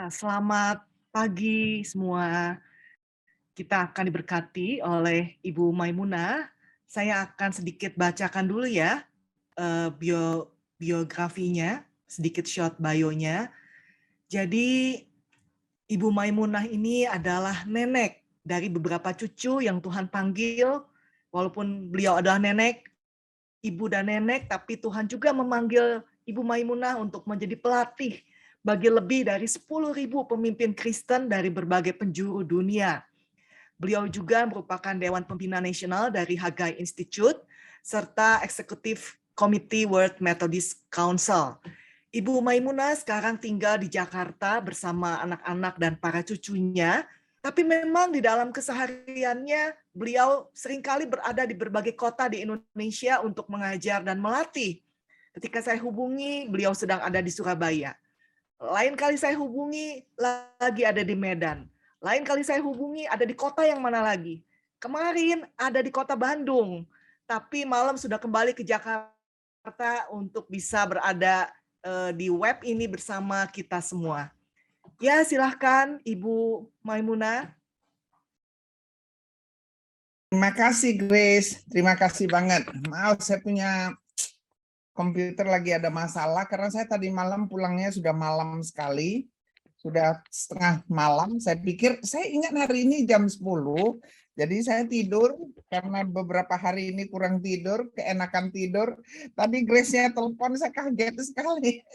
Selamat pagi semua. Kita akan diberkati oleh Ibu Maimunah. Saya akan sedikit bacakan dulu ya biografinya, sedikit short bio-nya. Jadi Ibu Maimunah ini adalah nenek dari beberapa cucu yang Tuhan panggil. Walaupun beliau adalah nenek, ibu dan nenek, tapi Tuhan juga memanggil Ibu Maimunah untuk menjadi pelatih bagi lebih dari 10.000 pemimpin Kristen dari berbagai penjuru dunia. Beliau juga merupakan Dewan Pembina Nasional dari Haggai Institute, serta Eksekutif Komite World Methodist Council. Ibu Maimunah sekarang tinggal di Jakarta bersama anak-anak dan para cucunya, tapi memang di dalam kesehariannya beliau seringkali berada di berbagai kota di Indonesia untuk mengajar dan melatih. Ketika saya hubungi, beliau sedang ada di Surabaya. Lain kali saya hubungi, lagi ada di Medan. Lain kali saya hubungi, ada di kota yang mana lagi. Kemarin ada di kota Bandung, tapi malam sudah kembali ke Jakarta untuk bisa berada di web ini bersama kita semua. Ya, silahkan Ibu Maimunah. Terima kasih Grace, terima kasih banget. Maaf saya punya komputer lagi ada masalah karena saya tadi malam pulangnya sudah malam sekali. Sudah setengah malam, saya pikir, saya ingat hari ini jam 10, jadi saya tidur, karena beberapa hari ini kurang tidur, keenakan tidur. Tadi Grace-nya telepon, saya kaget sekali.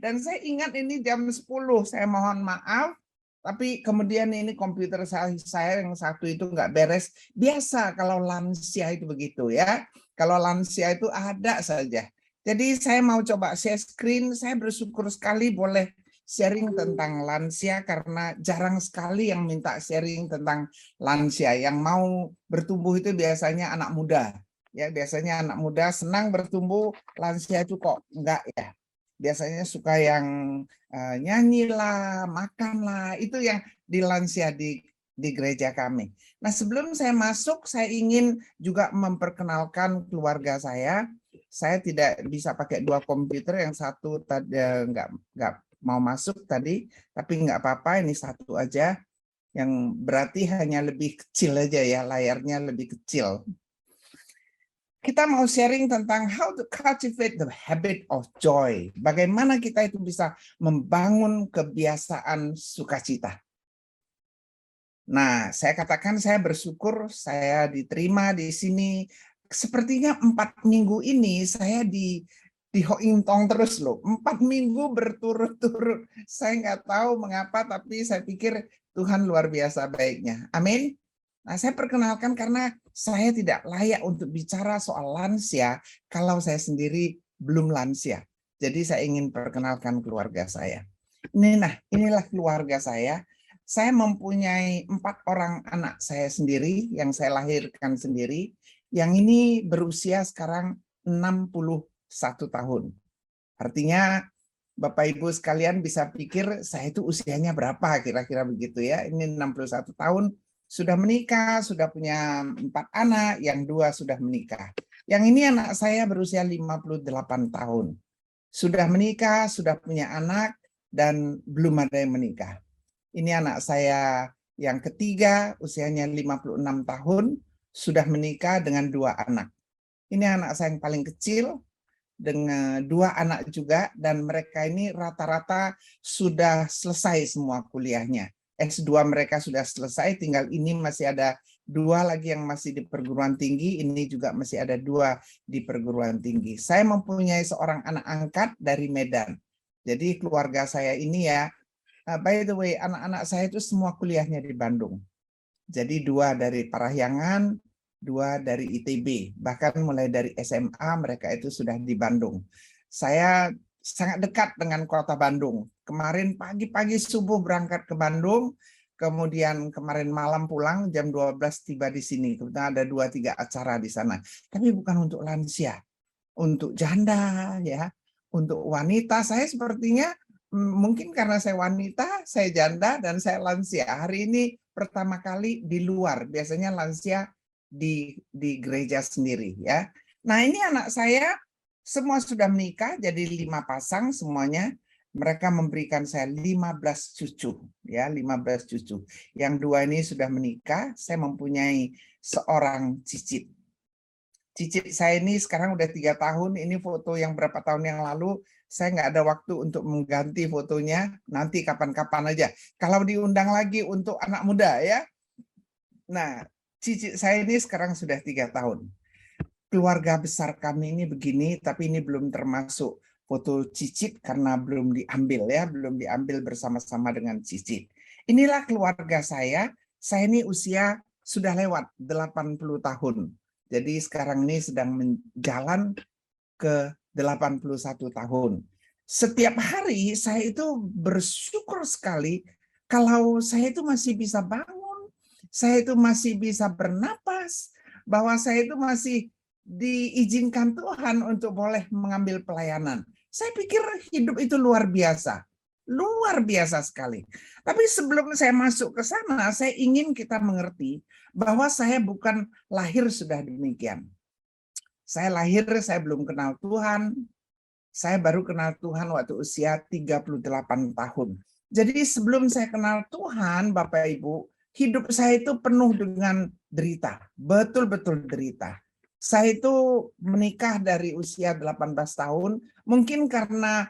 Dan saya ingat ini jam 10, saya mohon maaf, tapi kemudian ini komputer saya yang satu itu nggak beres. Biasa kalau lansia itu begitu ya, kalau lansia itu ada saja. Jadi saya mau coba share screen, saya bersyukur sekali boleh sharing tentang lansia karena jarang sekali yang minta sharing tentang lansia. Yang mau bertumbuh itu biasanya anak muda. Ya, biasanya anak muda senang bertumbuh, lansia itu kok enggak ya. Biasanya suka yang nyanyi lah, makan lah, itu yang di lansia di gereja kami. Nah, sebelum saya masuk, saya ingin juga memperkenalkan keluarga saya. Saya tidak bisa pakai dua komputer, yang satu tadi nggak mau masuk tadi, tapi nggak apa-apa, ini satu aja, yang berarti hanya lebih kecil aja ya, layarnya lebih kecil. Kita mau sharing tentang how to cultivate the habit of joy. Bagaimana kita itu bisa membangun kebiasaan sukacita. Nah, saya katakan saya bersyukur saya diterima di sini. Sepertinya 4 minggu ini saya di Hoingtong terus loh. 4 minggu berturut-turut. Saya nggak tahu mengapa, tapi saya pikir Tuhan luar biasa baiknya. Amin. Nah, saya perkenalkan karena saya tidak layak untuk bicara soal lansia kalau saya sendiri belum lansia. Jadi saya ingin perkenalkan keluarga saya. Inilah keluarga saya. Saya mempunyai 4 orang anak saya sendiri yang saya lahirkan sendiri. Yang ini berusia sekarang 61 tahun. Artinya Bapak Ibu sekalian bisa pikir saya itu usianya berapa kira-kira begitu ya. Ini 61 tahun. Sudah menikah, sudah punya 4 anak, yang 2 sudah menikah. Yang ini anak saya berusia 58 tahun. Sudah menikah, sudah punya anak, dan belum ada yang menikah. Ini anak saya yang ketiga, usianya 56 tahun, sudah menikah dengan 2 anak. Ini anak saya yang paling kecil, dengan 2 anak juga, dan mereka ini rata-rata sudah selesai semua kuliahnya. S2 mereka sudah selesai, tinggal ini masih ada 2 lagi yang masih di perguruan tinggi, ini juga masih ada 2 di perguruan tinggi. Saya mempunyai seorang anak angkat dari Medan. Jadi keluarga saya ini ya, by the way, anak-anak saya itu semua kuliahnya di Bandung. Jadi 2 dari Parahyangan, 2 dari ITB, bahkan mulai dari SMA mereka itu sudah di Bandung. Saya sangat dekat dengan kota Bandung. Kemarin pagi-pagi subuh berangkat ke Bandung, kemudian kemarin malam pulang jam 12 tiba di sini. Kebetulan ada 2-3 acara di sana. Tapi bukan untuk lansia, untuk janda ya, untuk wanita. Saya sepertinya mungkin karena saya wanita, saya janda dan saya lansia. Hari ini pertama kali di luar, biasanya lansia di gereja sendiri ya. Nah, ini anak saya semua sudah menikah, jadi 5 pasang semuanya, Mereka memberikan saya 15 cucu, ya 15 cucu. Yang 2 ini sudah menikah, saya mempunyai seorang cicit. Cicit saya ini sekarang udah 3 tahun, ini foto yang berapa tahun yang lalu, saya nggak ada waktu untuk mengganti fotonya, nanti kapan-kapan aja. Kalau diundang lagi untuk anak muda ya. Nah, cicit saya ini sekarang sudah 3 tahun. Keluarga besar kami ini begini, tapi ini belum termasuk foto cicit karena belum diambil ya, belum diambil bersama-sama dengan cicit. Inilah keluarga saya ini usia sudah lewat 80 tahun. Jadi sekarang ini sedang menjalan ke 81 tahun. Setiap hari saya itu bersyukur sekali kalau saya itu masih bisa bangun, saya itu masih bisa bernapas, bahwa saya itu masih diizinkan Tuhan untuk boleh mengambil pelayanan. Saya pikir hidup itu luar biasa sekali. Tapi sebelum saya masuk ke sana, saya ingin kita mengerti bahwa saya bukan lahir sudah demikian. Saya lahir, saya belum kenal Tuhan. Saya baru kenal Tuhan waktu usia 38 tahun. Jadi sebelum saya kenal Tuhan, Bapak Ibu, hidup saya itu penuh dengan derita. Betul-betul derita. Saya itu menikah dari usia 18 tahun, mungkin karena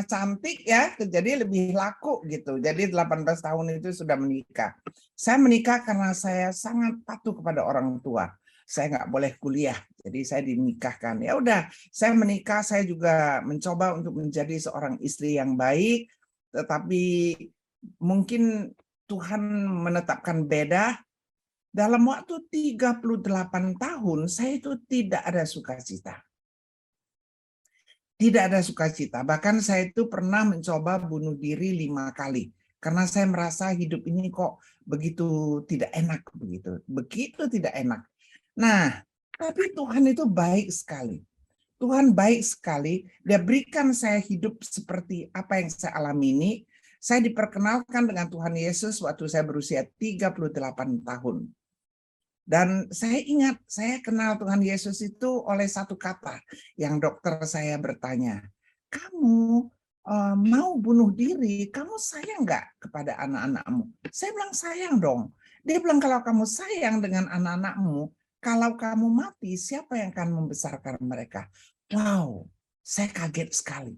cantik ya, jadi lebih laku gitu. Jadi 18 tahun itu sudah menikah. Saya menikah karena saya sangat patuh kepada orang tua. Saya nggak boleh kuliah, jadi saya dinikahkan. Ya udah, saya menikah, saya juga mencoba untuk menjadi seorang istri yang baik, tetapi mungkin Tuhan menetapkan beda. Dalam waktu 38 tahun, saya itu tidak ada sukacita. Tidak ada sukacita. Bahkan saya itu pernah mencoba bunuh diri 5 kali. Karena saya merasa hidup ini kok begitu tidak enak. Begitu tidak enak. Nah, tapi Tuhan itu baik sekali. Tuhan baik sekali. Dia berikan saya hidup seperti apa yang saya alami ini. Saya diperkenalkan dengan Tuhan Yesus waktu saya berusia 38 tahun. Dan saya ingat, saya kenal Tuhan Yesus itu oleh satu kata yang dokter saya bertanya, kamu mau bunuh diri, kamu sayang nggak kepada anak-anakmu? Saya bilang sayang dong. Dia bilang kalau kamu sayang dengan anak-anakmu, kalau kamu mati, siapa yang akan membesarkan mereka? Wow, saya kaget sekali.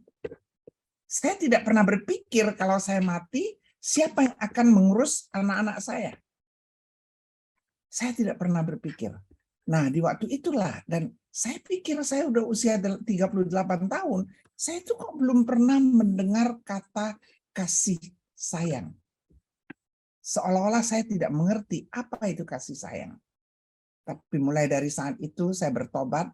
Saya tidak pernah berpikir kalau saya mati, siapa yang akan mengurus anak-anak saya? Saya tidak pernah berpikir. Nah, di waktu itulah, dan saya pikir saya udah usia 38 tahun, saya itu kok belum pernah mendengar kata kasih sayang. Seolah-olah saya tidak mengerti apa itu kasih sayang. Tapi mulai dari saat itu saya bertobat,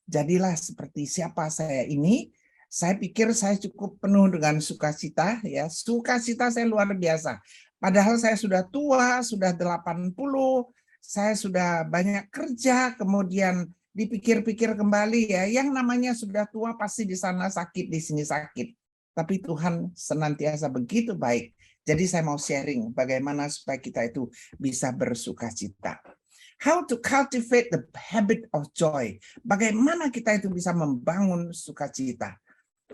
jadilah seperti siapa saya ini. Saya pikir saya cukup penuh dengan sukacita, ya. Sukacita saya luar biasa. Padahal saya sudah tua, sudah 80, saya sudah banyak kerja, kemudian dipikir-pikir kembali ya, yang namanya sudah tua pasti di sana sakit, di sini sakit. Tapi Tuhan senantiasa begitu baik. Jadi saya mau sharing bagaimana supaya kita itu bisa bersukacita. How to cultivate the habit of joy. Bagaimana kita itu bisa membangun sukacita.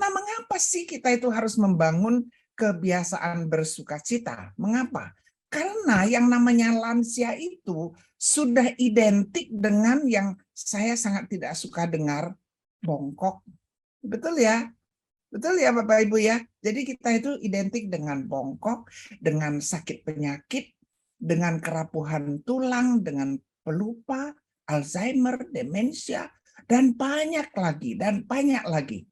Nah, mengapa sih kita itu harus membangun kebiasaan bersukacita? Mengapa? Karena yang namanya lansia itu sudah identik dengan yang saya sangat tidak suka dengar, bongkok. Betul ya? Betul ya Bapak Ibu ya? Jadi kita itu identik dengan bongkok, dengan sakit penyakit, dengan kerapuhan tulang, dengan pelupa, Alzheimer, demensia, dan banyak lagi.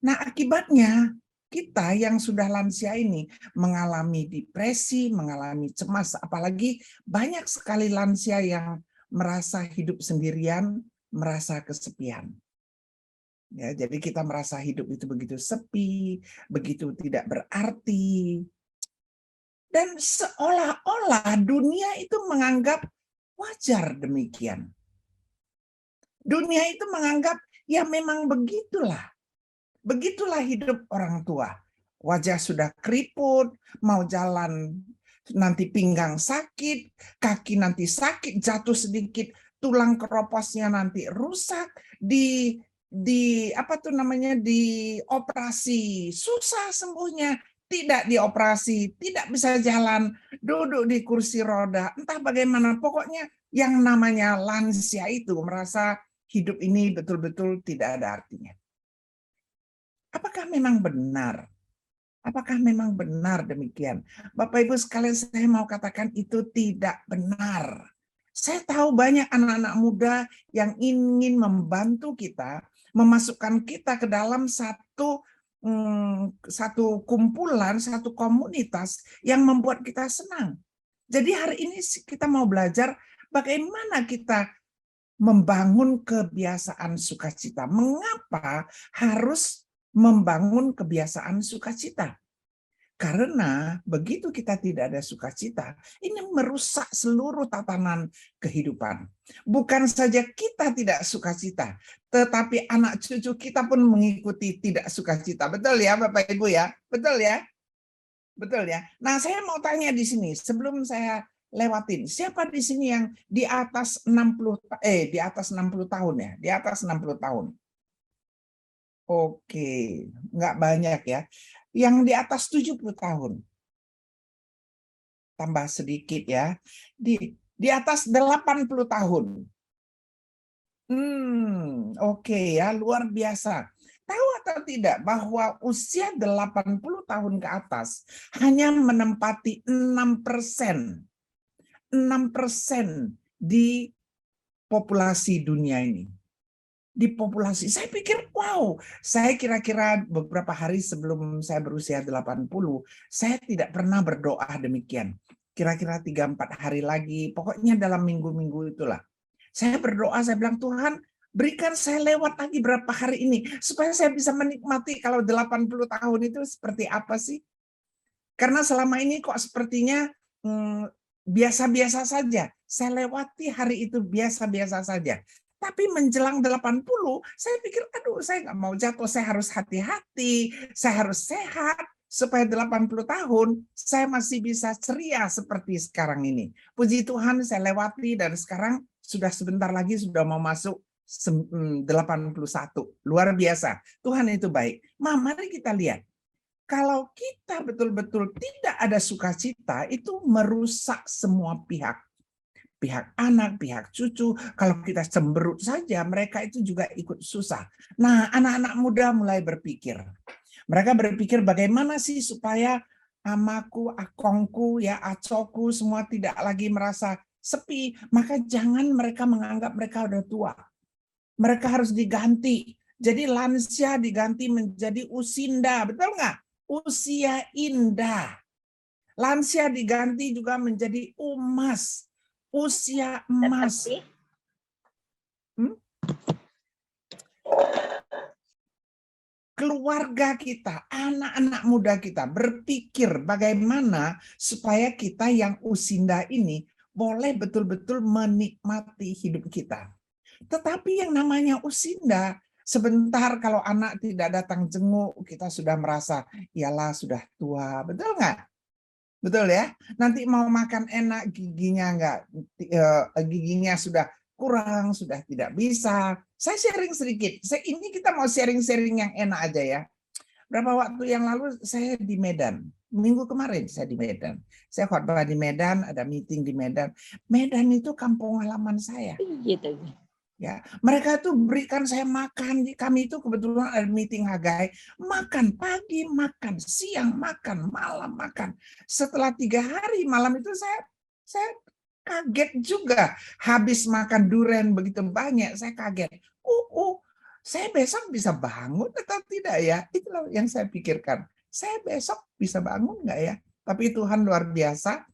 Nah, akibatnya kita yang sudah lansia ini mengalami depresi, mengalami cemas, apalagi banyak sekali lansia yang merasa hidup sendirian, merasa kesepian. Ya, jadi kita merasa hidup itu begitu sepi, begitu tidak berarti. Dan seolah-olah dunia itu menganggap wajar demikian. Dunia itu menganggap ya memang begitulah. Begitulah hidup orang tua. Wajah sudah keriput, mau jalan nanti pinggang sakit, kaki nanti sakit, jatuh sedikit, tulang keroposnya nanti rusak, di dioperasi, susah sembuhnya, tidak dioperasi, tidak bisa jalan, duduk di kursi roda, entah bagaimana, pokoknya yang namanya lansia itu merasa hidup ini betul-betul tidak ada artinya. Apakah memang benar? Apakah memang benar demikian? Bapak Ibu sekalian, saya mau katakan itu tidak benar. Saya tahu banyak anak-anak muda yang ingin membantu kita, memasukkan kita ke dalam satu kumpulan, satu komunitas yang membuat kita senang. Jadi hari ini kita mau belajar bagaimana kita membangun kebiasaan sukacita. Mengapa harus membangun kebiasaan sukacita? Karena begitu kita tidak ada sukacita, ini merusak seluruh tatanan kehidupan. Bukan saja kita tidak sukacita, tetapi anak cucu kita pun mengikuti tidak sukacita. Betul ya Bapak Ibu ya? Betul ya? Betul ya? Nah, saya mau tanya di sini sebelum saya lewatin. Siapa di sini yang di atas 60 tahun ya? Di atas 60 tahun. Oke, nggak banyak ya. Yang di atas 70 tahun. Tambah sedikit ya. Di atas 80 tahun. Oke ya, luar biasa. Tahu atau tidak bahwa usia 80 tahun ke atas hanya menempati 6%. 6% di populasi dunia ini. Di populasi. Saya pikir, wow, saya kira-kira beberapa hari sebelum saya berusia 80, saya tidak pernah berdoa demikian. Kira-kira 3-4 hari lagi, pokoknya dalam minggu-minggu itulah. Saya berdoa, saya bilang, Tuhan, berikan saya lewat lagi berapa hari ini, supaya saya bisa menikmati kalau 80 tahun itu seperti apa sih? Karena selama ini kok sepertinya biasa-biasa saja. Saya lewati hari itu biasa-biasa saja. Tapi menjelang 80, saya pikir, aduh, saya nggak mau jatuh, saya harus hati-hati, saya harus sehat, supaya 80 tahun saya masih bisa ceria seperti sekarang ini. Puji Tuhan, saya lewati dan sekarang sudah sebentar lagi sudah mau masuk 81. Luar biasa. Tuhan itu baik. Mari kita lihat. Kalau kita betul-betul tidak ada sukacita, itu merusak semua pihak. Pihak anak, pihak cucu, kalau kita cemberut saja, mereka itu juga ikut susah. Nah, anak-anak muda mulai berpikir. Mereka berpikir bagaimana sih supaya amaku, akongku, ya acoku, semua tidak lagi merasa sepi. Maka jangan mereka menganggap mereka udah tua. Mereka harus diganti. Jadi lansia diganti menjadi usinda, betul nggak? Usia indah. Lansia diganti juga menjadi umas. Usia emas. Keluarga kita, anak-anak muda kita berpikir bagaimana supaya kita yang usinda ini boleh betul-betul menikmati hidup kita. Tetapi yang namanya usinda, sebentar kalau anak tidak datang jenguk, kita sudah merasa, iyalah sudah tua, betul nggak? Betul ya? Nanti mau makan enak, giginya sudah kurang, sudah tidak bisa. Saya sharing sedikit. Ini kita mau sharing-sharing yang enak aja ya. Berapa waktu yang lalu saya di Medan. Minggu kemarin saya di Medan. Saya khotbah di Medan, ada meeting di Medan. Medan itu kampung halaman saya. Gitu. Ya, mereka tuh berikan saya makan. Kami itu kebetulan ada meeting Hagai, makan pagi, makan siang, makan malam, makan. Setelah 3 hari malam itu saya kaget juga. Habis makan durian begitu banyak, saya kaget. Saya besok bisa bangun atau tidak ya? Itulah yang saya pikirkan. Saya besok bisa bangun nggak ya? Tapi Tuhan luar biasa.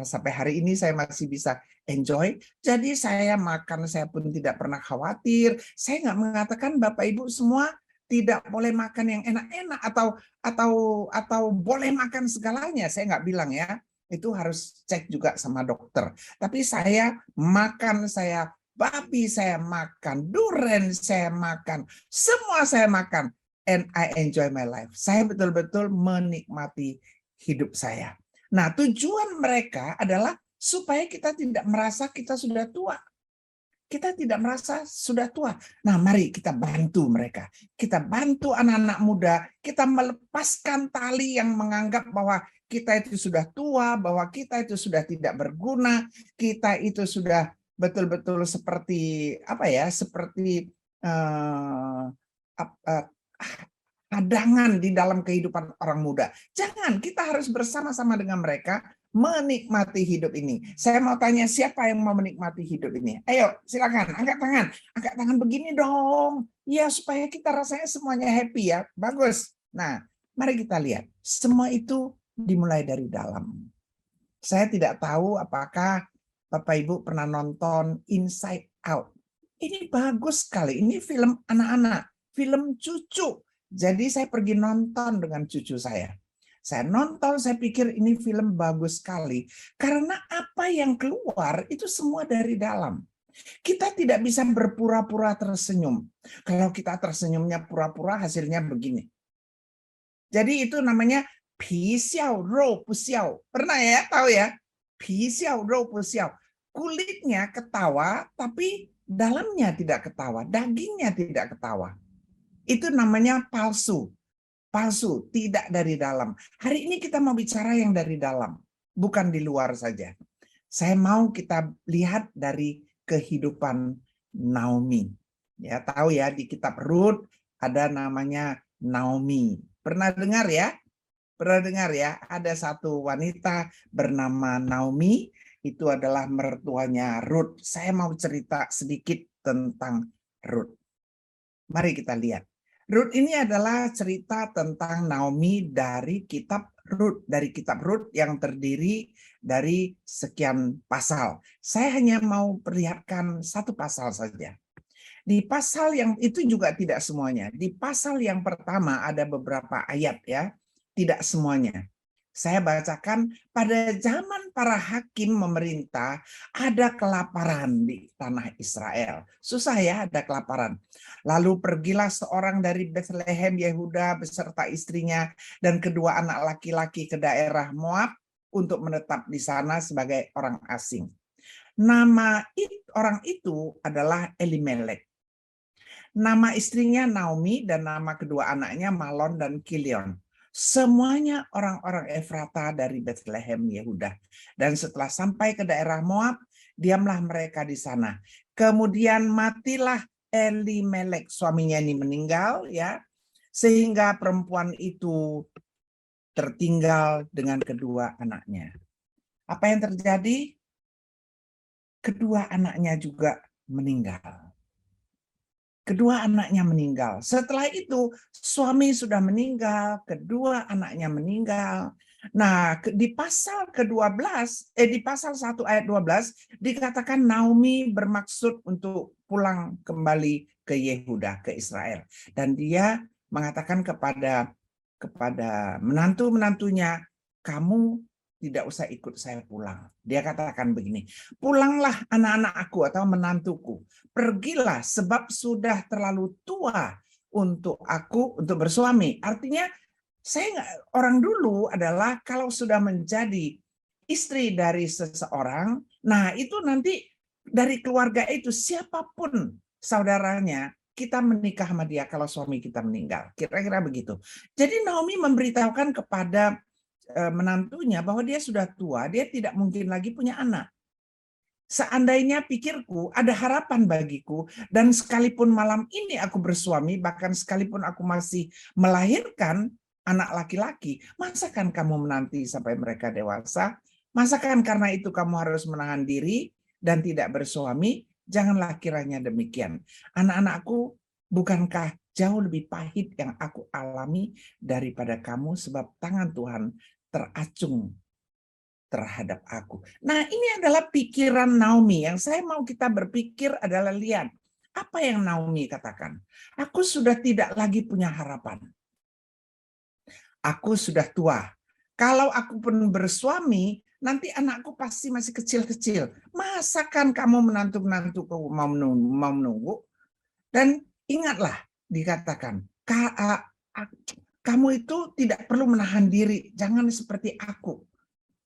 Sampai hari ini saya masih bisa enjoy. Jadi saya makan, saya pun tidak pernah khawatir. Saya nggak mengatakan Bapak Ibu semua tidak boleh makan yang enak-enak atau boleh makan segalanya. Saya nggak bilang ya. Itu harus cek juga sama dokter. Tapi saya makan, saya babi saya makan, durian saya makan, semua saya makan. And I enjoy my life. Saya betul-betul menikmati hidup saya. Nah, tujuan mereka adalah supaya kita tidak merasa kita sudah tua. kita tidak merasa sudah tua. Nah, mari kita bantu mereka. Kita bantu anak-anak muda, kita melepaskan tali yang menganggap bahwa kita itu sudah tua, bahwa kita itu sudah tidak berguna, kita itu sudah betul-betul seperti apa ya, seperti hadangan di dalam kehidupan orang muda. Jangan, kita harus bersama-sama dengan mereka menikmati hidup ini. Saya mau tanya, siapa yang mau menikmati hidup ini? Ayo, silakan, angkat tangan begini dong. Ya, supaya kita rasanya semuanya happy ya. Bagus. Nah, mari kita lihat. Semua itu dimulai dari dalam. Saya tidak tahu apakah Bapak Ibu pernah nonton Inside Out. Ini bagus sekali. Ini film anak-anak, film cucu. Jadi saya pergi nonton dengan cucu saya. Saya nonton, saya pikir ini film bagus sekali. Karena apa yang keluar itu semua dari dalam. Kita tidak bisa berpura-pura tersenyum. Kalau kita tersenyumnya pura-pura, hasilnya begini. Jadi itu namanya pi xiao rou bu xiao. Pernah ya, tahu ya? Pi xiao rou bu xiao. Kulitnya ketawa, tapi dalamnya tidak ketawa. Dagingnya tidak ketawa. Itu namanya palsu. Palsu, tidak dari dalam. Hari ini kita mau bicara yang dari dalam, bukan di luar saja. Saya mau kita lihat dari kehidupan Naomi. Ya, tahu ya, di kitab Rut ada namanya Naomi. Pernah dengar ya? Pernah dengar ya? Ada satu wanita bernama Naomi, itu adalah mertuanya Rut. Saya mau cerita sedikit tentang Rut. Mari kita lihat. Rut ini adalah cerita tentang Naomi dari kitab Rut, yang terdiri dari sekian pasal. Saya hanya mau perlihatkan satu pasal saja. Di pasal yang itu juga tidak semuanya. Di pasal yang pertama ada beberapa ayat ya, tidak semuanya. Saya bacakan, pada zaman para hakim memerintah, ada kelaparan di tanah Israel. Susah ya, ada kelaparan. Lalu pergilah seorang dari Bethlehem Yehuda beserta istrinya dan kedua anak laki-laki ke daerah Moab untuk menetap di sana sebagai orang asing. Nama orang itu adalah Elimelek. Nama istrinya Naomi dan nama kedua anaknya Malon dan Kilion. Semuanya orang-orang Efrata dari Bethlehem Yehuda. Dan setelah sampai ke daerah Moab, diamlah mereka di sana. Kemudian matilah Elimelek, suaminya ini meninggal ya, sehingga perempuan itu tertinggal dengan kedua anaknya. Apa yang terjadi? Kedua anaknya juga meninggal. Kedua anaknya meninggal. Setelah itu suami sudah meninggal, kedua anaknya meninggal. Nah, di pasal ke-12, di pasal 1 ayat 12 dikatakan Naomi bermaksud untuk pulang kembali ke Yehuda, ke Israel. Dan dia mengatakan kepada menantu-menantunya, kamu tidak usah ikut saya pulang. Dia katakan begini, pulanglah anak-anak aku atau menantuku. Pergilah sebab sudah terlalu tua untuk aku untuk bersuami. Artinya orang dulu adalah kalau sudah menjadi istri dari seseorang, nah itu nanti dari keluarga itu siapapun saudaranya, kita menikah sama dia kalau suami kita meninggal. Kira-kira begitu. Jadi Naomi memberitahukan kepada menantunya bahwa dia sudah tua, dia tidak mungkin lagi punya anak. Seandainya pikirku ada harapan bagiku, dan sekalipun malam ini aku bersuami, bahkan sekalipun aku masih melahirkan anak laki-laki, masakan kamu menanti sampai mereka dewasa? Masakan karena itu kamu harus menahan diri dan tidak bersuami? Janganlah kiranya demikian. Anak-anakku, bukankah jauh lebih pahit yang aku alami daripada kamu, sebab tangan Tuhan teracung terhadap aku. Nah, ini adalah pikiran Naomi. Yang saya mau kita berpikir adalah, lihat apa yang Naomi katakan. Aku sudah tidak lagi punya harapan. Aku sudah tua. Kalau aku pun bersuami, nanti anakku pasti masih kecil-kecil. Masakan kamu menantu-menantuku mau menunggu? Dan ingatlah, dikatakan, kamu itu tidak perlu menahan diri. Jangan seperti aku.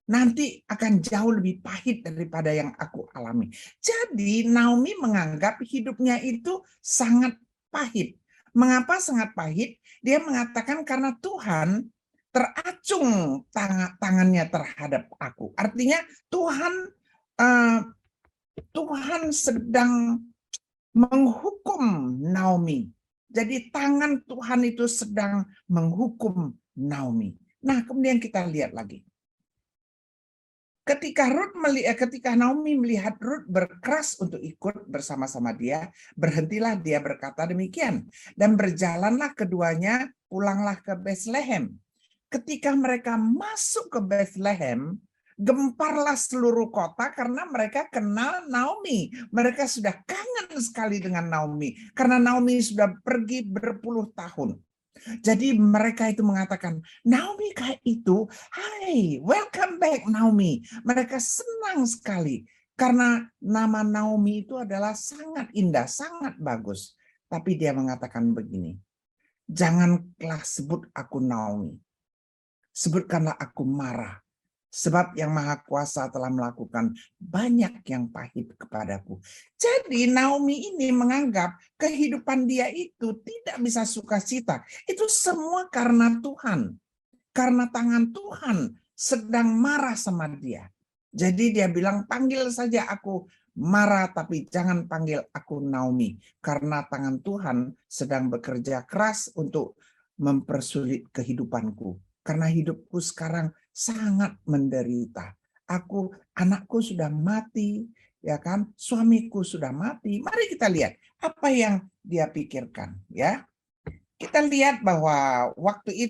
nanti akan jauh lebih pahit daripada yang aku alami. Jadi Naomi menganggap hidupnya itu sangat pahit. Mengapa sangat pahit? Dia mengatakan karena Tuhan teracung tangannya terhadap aku. Artinya eh, Tuhan sedang menghukum Naomi. Jadi tangan Tuhan itu sedang menghukum Naomi. Nah, kemudian kita lihat lagi. Ketika Naomi melihat Ruth berkeras untuk ikut bersama-sama dia, berhentilah dia berkata demikian. Dan berjalanlah keduanya, pulanglah ke Bethlehem. Ketika mereka masuk ke Bethlehem, gemparlah seluruh kota karena mereka kenal Naomi. Mereka sudah kangen sekali dengan Naomi. Karena Naomi sudah pergi berpuluh tahun. Jadi mereka itu mengatakan, Naomi kayak itu, hai, welcome back Naomi. Mereka senang sekali karena nama Naomi itu adalah sangat indah, sangat bagus. Tapi dia mengatakan begini, janganlah sebut aku Naomi, sebutkanlah aku Mara. Sebab yang Maha Kuasa telah melakukan banyak yang pahit kepadaku. Jadi Naomi ini menganggap kehidupan dia itu tidak bisa sukacita. Itu semua karena Tuhan. Karena tangan Tuhan sedang marah sama dia. Jadi dia bilang, panggil saja aku Mara, tapi jangan panggil aku Naomi. Karena tangan Tuhan sedang bekerja keras untuk mempersulit kehidupanku. Karena hidupku sekarang sangat menderita. Anakku sudah mati, ya kan? Suamiku sudah mati. Mari kita lihat apa yang dia pikirkan, ya. Kita lihat bahwa waktu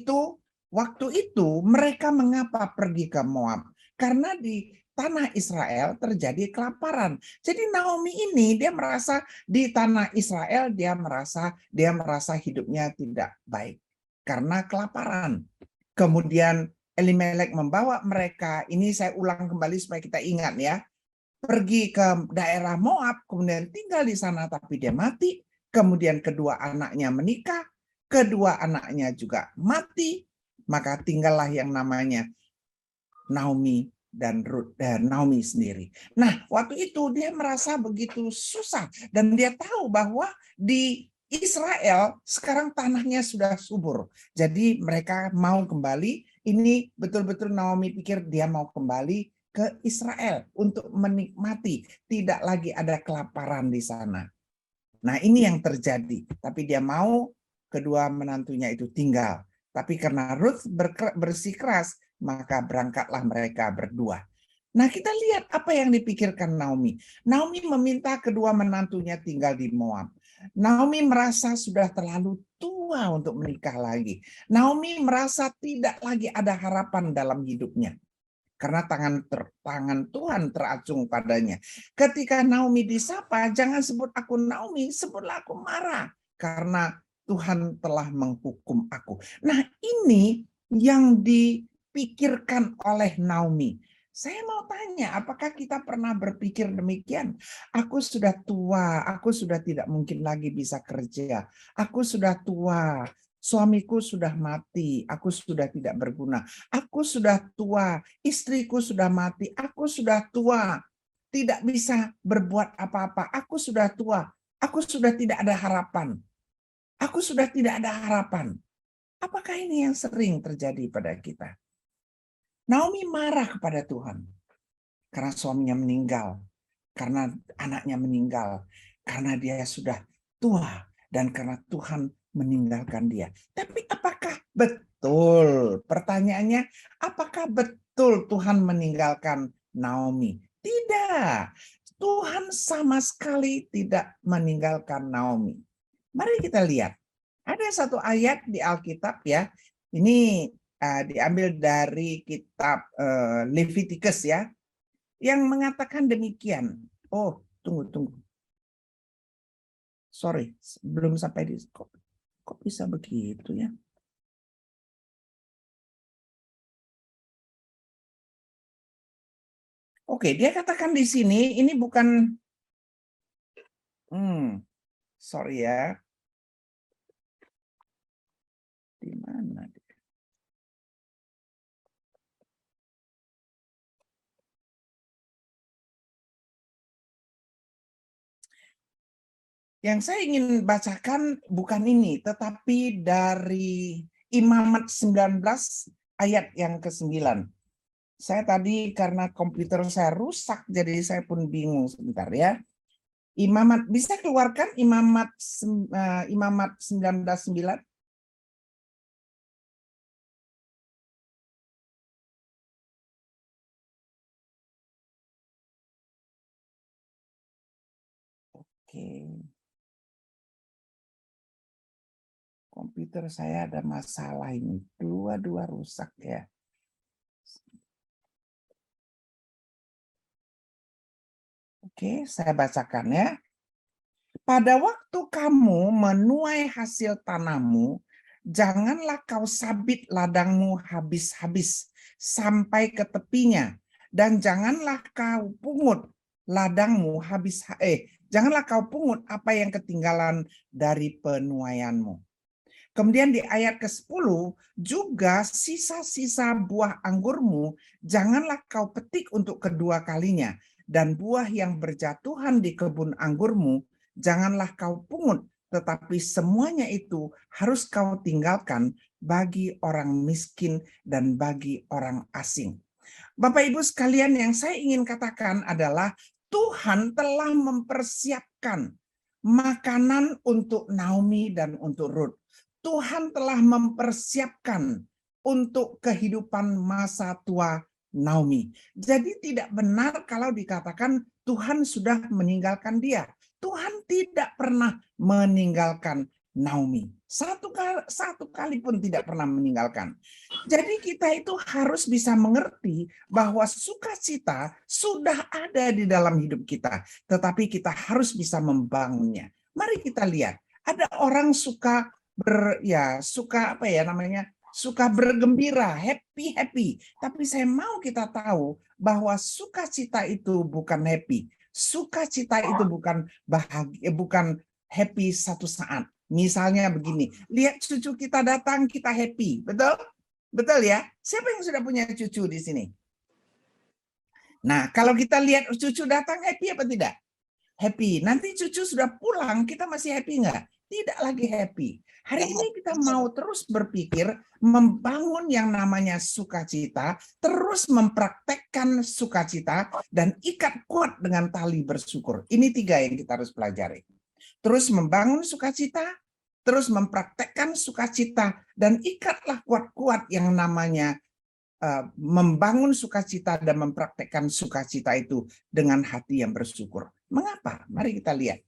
itu mereka mengapa pergi ke Moab? Karena di tanah Israel terjadi kelaparan. Jadi Naomi ini dia merasa di tanah Israel dia merasa hidupnya tidak baik karena kelaparan. Kemudian Elimelek membawa mereka, ini saya ulang kembali supaya kita ingat ya, pergi ke daerah Moab, kemudian tinggal di sana tapi dia mati. Kemudian kedua anaknya menikah, kedua anaknya juga mati, maka tinggallah yang namanya Naomi dan Naomi sendiri. Nah, waktu itu dia merasa begitu susah dan dia tahu bahwa di Israel sekarang tanahnya sudah subur. Jadi mereka mau kembali. Ini betul-betul Naomi pikir dia mau kembali ke Israel untuk menikmati. Tidak lagi ada kelaparan di sana. Nah, ini yang terjadi. Tapi dia mau kedua menantunya itu tinggal. Tapi karena Ruth bersikeras, maka berangkatlah mereka berdua. Nah, kita lihat apa yang dipikirkan Naomi. Naomi meminta kedua menantunya tinggal di Moab. Naomi merasa sudah terlalu tua untuk menikah lagi. Naomi merasa tidak lagi ada harapan dalam hidupnya. Karena tangan Tuhan teracung padanya. Ketika Naomi disapa, jangan sebut aku Naomi, sebutlah aku Mara. Karena Tuhan telah menghukum aku. Nah, ini yang dipikirkan oleh Naomi. Saya mau tanya, apakah kita pernah berpikir demikian? Aku sudah tua, aku sudah tidak mungkin lagi bisa kerja. Aku sudah tua, suamiku sudah mati, aku sudah tidak berguna. Aku sudah tua, istriku sudah mati, aku sudah tua, tidak bisa berbuat apa-apa. Aku sudah tua, aku sudah tidak ada harapan. Aku sudah tidak ada harapan. Apakah ini yang sering terjadi pada kita? Naomi marah kepada Tuhan karena suaminya meninggal, karena anaknya meninggal, karena dia sudah tua, dan karena Tuhan meninggalkan dia. Tapi apakah betul? Pertanyaannya, apakah betul Tuhan meninggalkan Naomi? Tidak. Tuhan sama sekali tidak meninggalkan Naomi. Mari kita lihat. Ada satu ayat di Alkitab ya. Ini diambil dari kitab Leviticus ya, yang mengatakan demikian. Oh, tunggu. Sorry, belum sampai di kok bisa begitu ya? Oke, dia katakan di sini ini bukan sorry ya. Di mana? Yang saya ingin bacakan bukan ini, tetapi dari Imamat 19 ayat yang ke-9. Saya tadi karena komputer saya rusak, jadi saya pun bingung sebentar ya. Imamat, bisa keluarkan Imamat 19:9? Oke. Komputer saya ada masalah ini. Dua-dua rusak ya. Oke, saya bacakan ya. Pada waktu kamu menuai hasil tanahmu, janganlah kau sabit ladangmu habis-habis sampai ke tepinya, dan janganlah kau pungut ladangmu janganlah kau pungut apa yang ketinggalan dari penuaianmu. Kemudian di ayat ke-10, juga sisa-sisa buah anggurmu janganlah kau petik untuk kedua kalinya, dan buah yang berjatuhan di kebun anggurmu janganlah kau pungut, tetapi semuanya itu harus kau tinggalkan bagi orang miskin dan bagi orang asing. Bapak Ibu sekalian, yang saya ingin katakan adalah Tuhan telah mempersiapkan makanan untuk Naomi dan untuk Ruth. Tuhan telah mempersiapkan untuk kehidupan masa tua Naomi. Jadi tidak benar kalau dikatakan Tuhan sudah meninggalkan dia. Tuhan tidak pernah meninggalkan Naomi. Satu kali pun tidak pernah meninggalkan. Jadi kita itu harus bisa mengerti bahwa sukacita sudah ada di dalam hidup kita, tetapi kita harus bisa membangunnya. Mari kita lihat, ada orang suka suka bergembira, happy. Tapi saya mau kita tahu bahwa sukacita itu bukan happy. Sukacita itu bukan bahagia, bukan happy satu saat. Misalnya begini, lihat cucu kita datang, kita happy, betul? Betul ya? Siapa yang sudah punya cucu di sini? Nah, kalau kita lihat cucu datang, happy apa tidak? Happy. Nanti cucu sudah pulang, kita masih happy nggak? Tidak lagi happy. Hari ini kita mau terus berpikir, membangun yang namanya sukacita, terus mempraktekkan sukacita, dan ikat kuat dengan tali bersyukur. Ini 3 yang kita harus pelajari. Terus membangun sukacita, terus mempraktekkan sukacita, dan ikatlah kuat-kuat yang namanya membangun sukacita dan mempraktekkan sukacita itu dengan hati yang bersyukur. Mengapa? Mari kita lihat.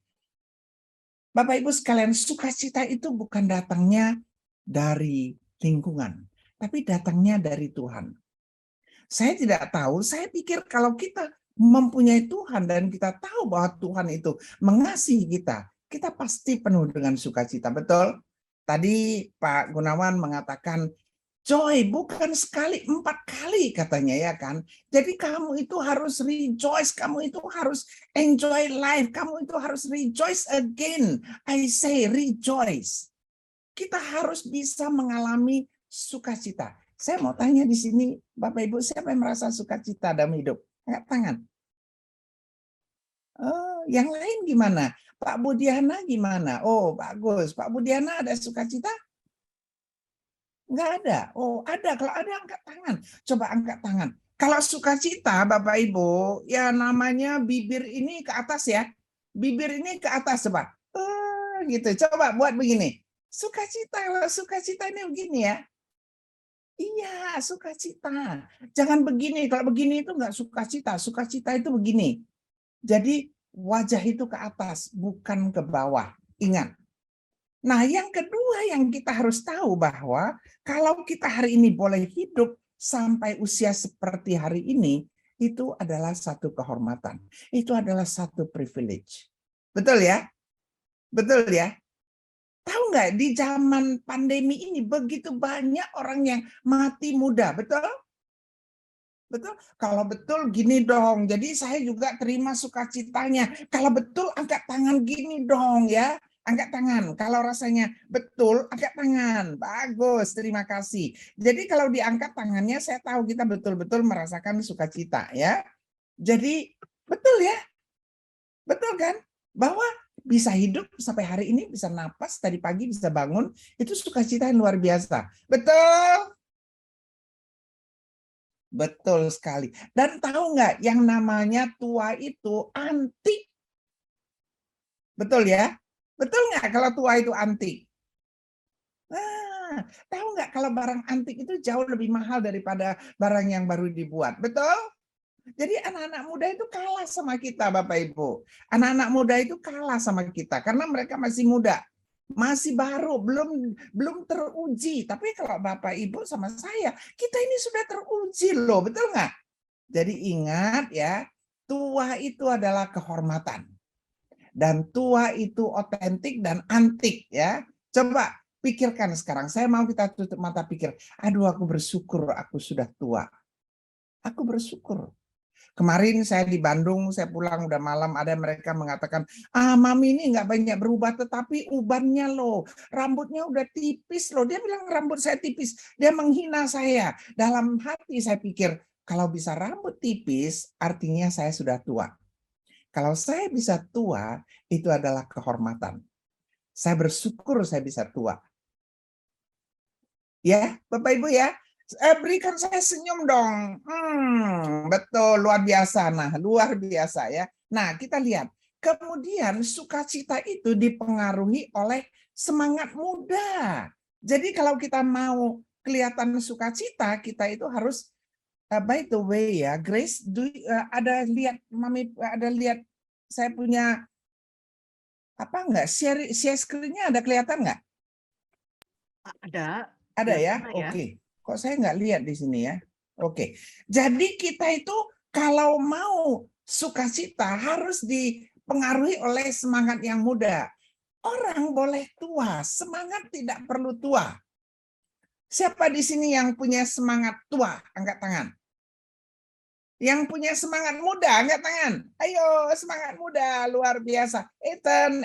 Bapak Ibu sekalian, sukacita itu bukan datangnya dari lingkungan, tapi datangnya dari Tuhan. Saya tidak tahu, saya pikir kalau kita mempunyai Tuhan dan kita tahu bahwa Tuhan itu mengasihi kita, kita pasti penuh dengan sukacita, betul? Tadi Pak Gunawan mengatakan, joy bukan sekali, 4 kali katanya ya kan. Jadi kamu itu harus rejoice, kamu itu harus enjoy life, kamu itu harus rejoice again. I say rejoice. Kita harus bisa mengalami sukacita. Saya mau tanya di sini, Bapak Ibu, siapa yang merasa sukacita dalam hidup? Angkat tangan. Oh, yang lain gimana? Pak Budiana gimana? Oh, bagus. Pak Budiana ada sukacita? Enggak ada. Oh, ada. Kalau ada, angkat tangan. Coba angkat tangan. Kalau sukacita, Bapak Ibu, ya namanya bibir ini ke atas ya. Bibir ini ke atas, coba. Gitu. Coba buat begini. Sukacita ini begini ya. Iya, sukacita. Jangan begini. Kalau begini itu enggak sukacita. Sukacita itu begini. Jadi wajah itu ke atas, bukan ke bawah. Ingat. Nah, yang kedua yang kita harus tahu bahwa kalau kita hari ini boleh hidup sampai usia seperti hari ini, itu adalah satu kehormatan. Itu adalah satu privilege. Betul ya? Betul ya? Tahu nggak, di zaman pandemi ini begitu banyak orang yang mati muda, betul? Betul? Kalau betul gini dong. Jadi saya juga terima sukacitanya. Kalau betul angkat tangan gini dong ya. Angkat tangan. Kalau rasanya betul, angkat tangan. Bagus, terima kasih. Jadi kalau diangkat tangannya, saya tahu kita betul-betul merasakan sukacita ya. Jadi betul ya. Betul kan? Bahwa bisa hidup sampai hari ini, bisa napas tadi pagi, bisa bangun, itu sukacita yang luar biasa. Betul? Betul sekali. Dan tahu nggak, yang namanya tua itu antik. Betul ya? Betul nggak kalau tua itu antik? Nah, tahu nggak kalau barang antik itu jauh lebih mahal daripada barang yang baru dibuat. Betul? Jadi anak-anak muda itu kalah sama kita, Bapak Ibu. Anak-anak muda itu kalah sama kita karena mereka masih muda, masih baru, belum teruji. Tapi kalau Bapak Ibu sama saya, kita ini sudah teruji loh, betul nggak? Jadi ingat ya, tua itu adalah kehormatan. Dan tua itu otentik dan antik ya. Coba pikirkan sekarang, saya mau kita tutup mata pikir. Aduh, aku bersyukur aku sudah tua. Aku bersyukur. Kemarin saya di Bandung, saya pulang udah malam, ada mereka mengatakan, mami ini nggak banyak berubah, tetapi ubannya loh, rambutnya udah tipis loh. Dia bilang rambut saya tipis, dia menghina saya. Dalam hati saya pikir, kalau bisa rambut tipis, artinya saya sudah tua. Kalau saya bisa tua, itu adalah kehormatan. Saya bersyukur saya bisa tua. Ya, Bapak Ibu ya. Berikan saya senyum dong. Betul, luar biasa. Nah, luar biasa ya. Nah, kita lihat. Kemudian sukacita itu dipengaruhi oleh semangat muda. Jadi kalau kita mau kelihatan sukacita, kita itu harus, by the way ya, Grace, ada lihat Mami, ada lihat saya punya apa enggak? Share screen-nya ada kelihatan enggak? Ada. Ada ya? Mana ya? Oke. Kok saya nggak lihat di sini ya? Oke. Jadi kita itu kalau mau sukacita harus dipengaruhi oleh semangat yang muda. Orang boleh tua, semangat tidak perlu tua. Siapa di sini yang punya semangat tua? Angkat tangan. Yang punya semangat muda, angkat tangan. Ayo, semangat muda, luar biasa. Ethan,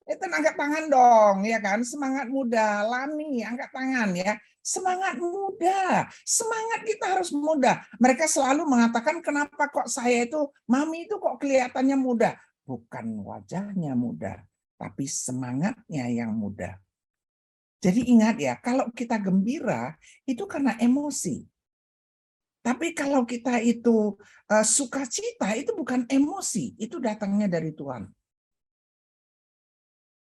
angkat tangan dong, ya kan? Semangat muda, Lani, angkat tangan ya. Semangat muda, semangat kita harus muda. Mereka selalu mengatakan, kenapa kok saya itu, mami itu kok kelihatannya muda? Bukan wajahnya muda, tapi semangatnya yang muda. Jadi ingat ya, kalau kita gembira, itu karena emosi. Tapi kalau kita itu sukacita, itu bukan emosi, itu datangnya dari Tuhan.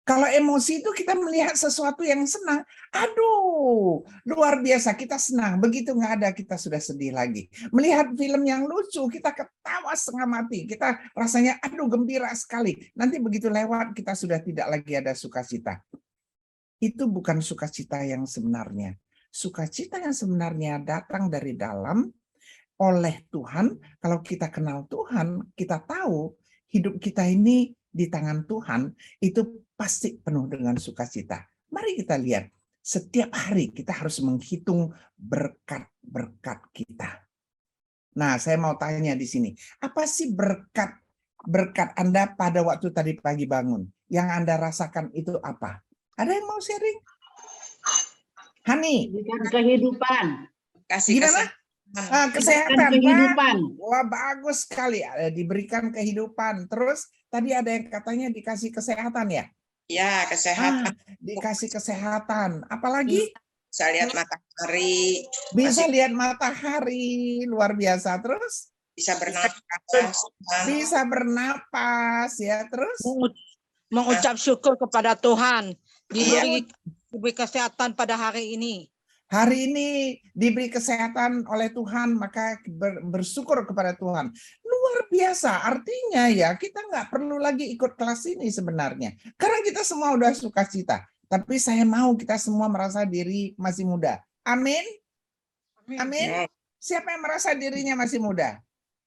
Kalau emosi itu kita melihat sesuatu yang senang, aduh, luar biasa, kita senang. Begitu nggak ada, kita sudah sedih lagi. Melihat film yang lucu, kita ketawa setengah mati. Kita rasanya, aduh, gembira sekali. Nanti begitu lewat, kita sudah tidak lagi ada sukacita. Itu bukan sukacita yang sebenarnya. Sukacita yang sebenarnya datang dari dalam, oleh Tuhan. Kalau kita kenal Tuhan, kita tahu hidup kita ini di tangan Tuhan, itu pasti penuh dengan sukacita. Mari kita lihat, setiap hari kita harus menghitung berkat-berkat kita. Nah, saya mau tanya di sini, apa sih berkat Anda pada waktu tadi pagi bangun? Yang Anda rasakan itu apa? Ada yang mau sharing? Hani? Kehidupan. Gimana? Kesehatan, kehidupan. Wah, bagus sekali. Diberikan kehidupan. Terus tadi ada yang katanya dikasih kesehatan ya? Ya, kesehatan. Dikasih kesehatan. Apalagi? Bisa lihat matahari. Bisa lihat matahari. Luar biasa. Terus? Bisa bernapas. Bisa bernapas ya. Terus? Mengucap syukur kepada Tuhan. Diberi kesehatan pada hari ini. Hari ini diberi kesehatan oleh Tuhan, maka bersyukur kepada Tuhan. Luar biasa, artinya ya kita nggak perlu lagi ikut kelas ini sebenarnya. Karena kita semua udah sukacita. Tapi saya mau kita semua merasa diri masih muda. Amin? Amin? Siapa yang merasa dirinya masih muda?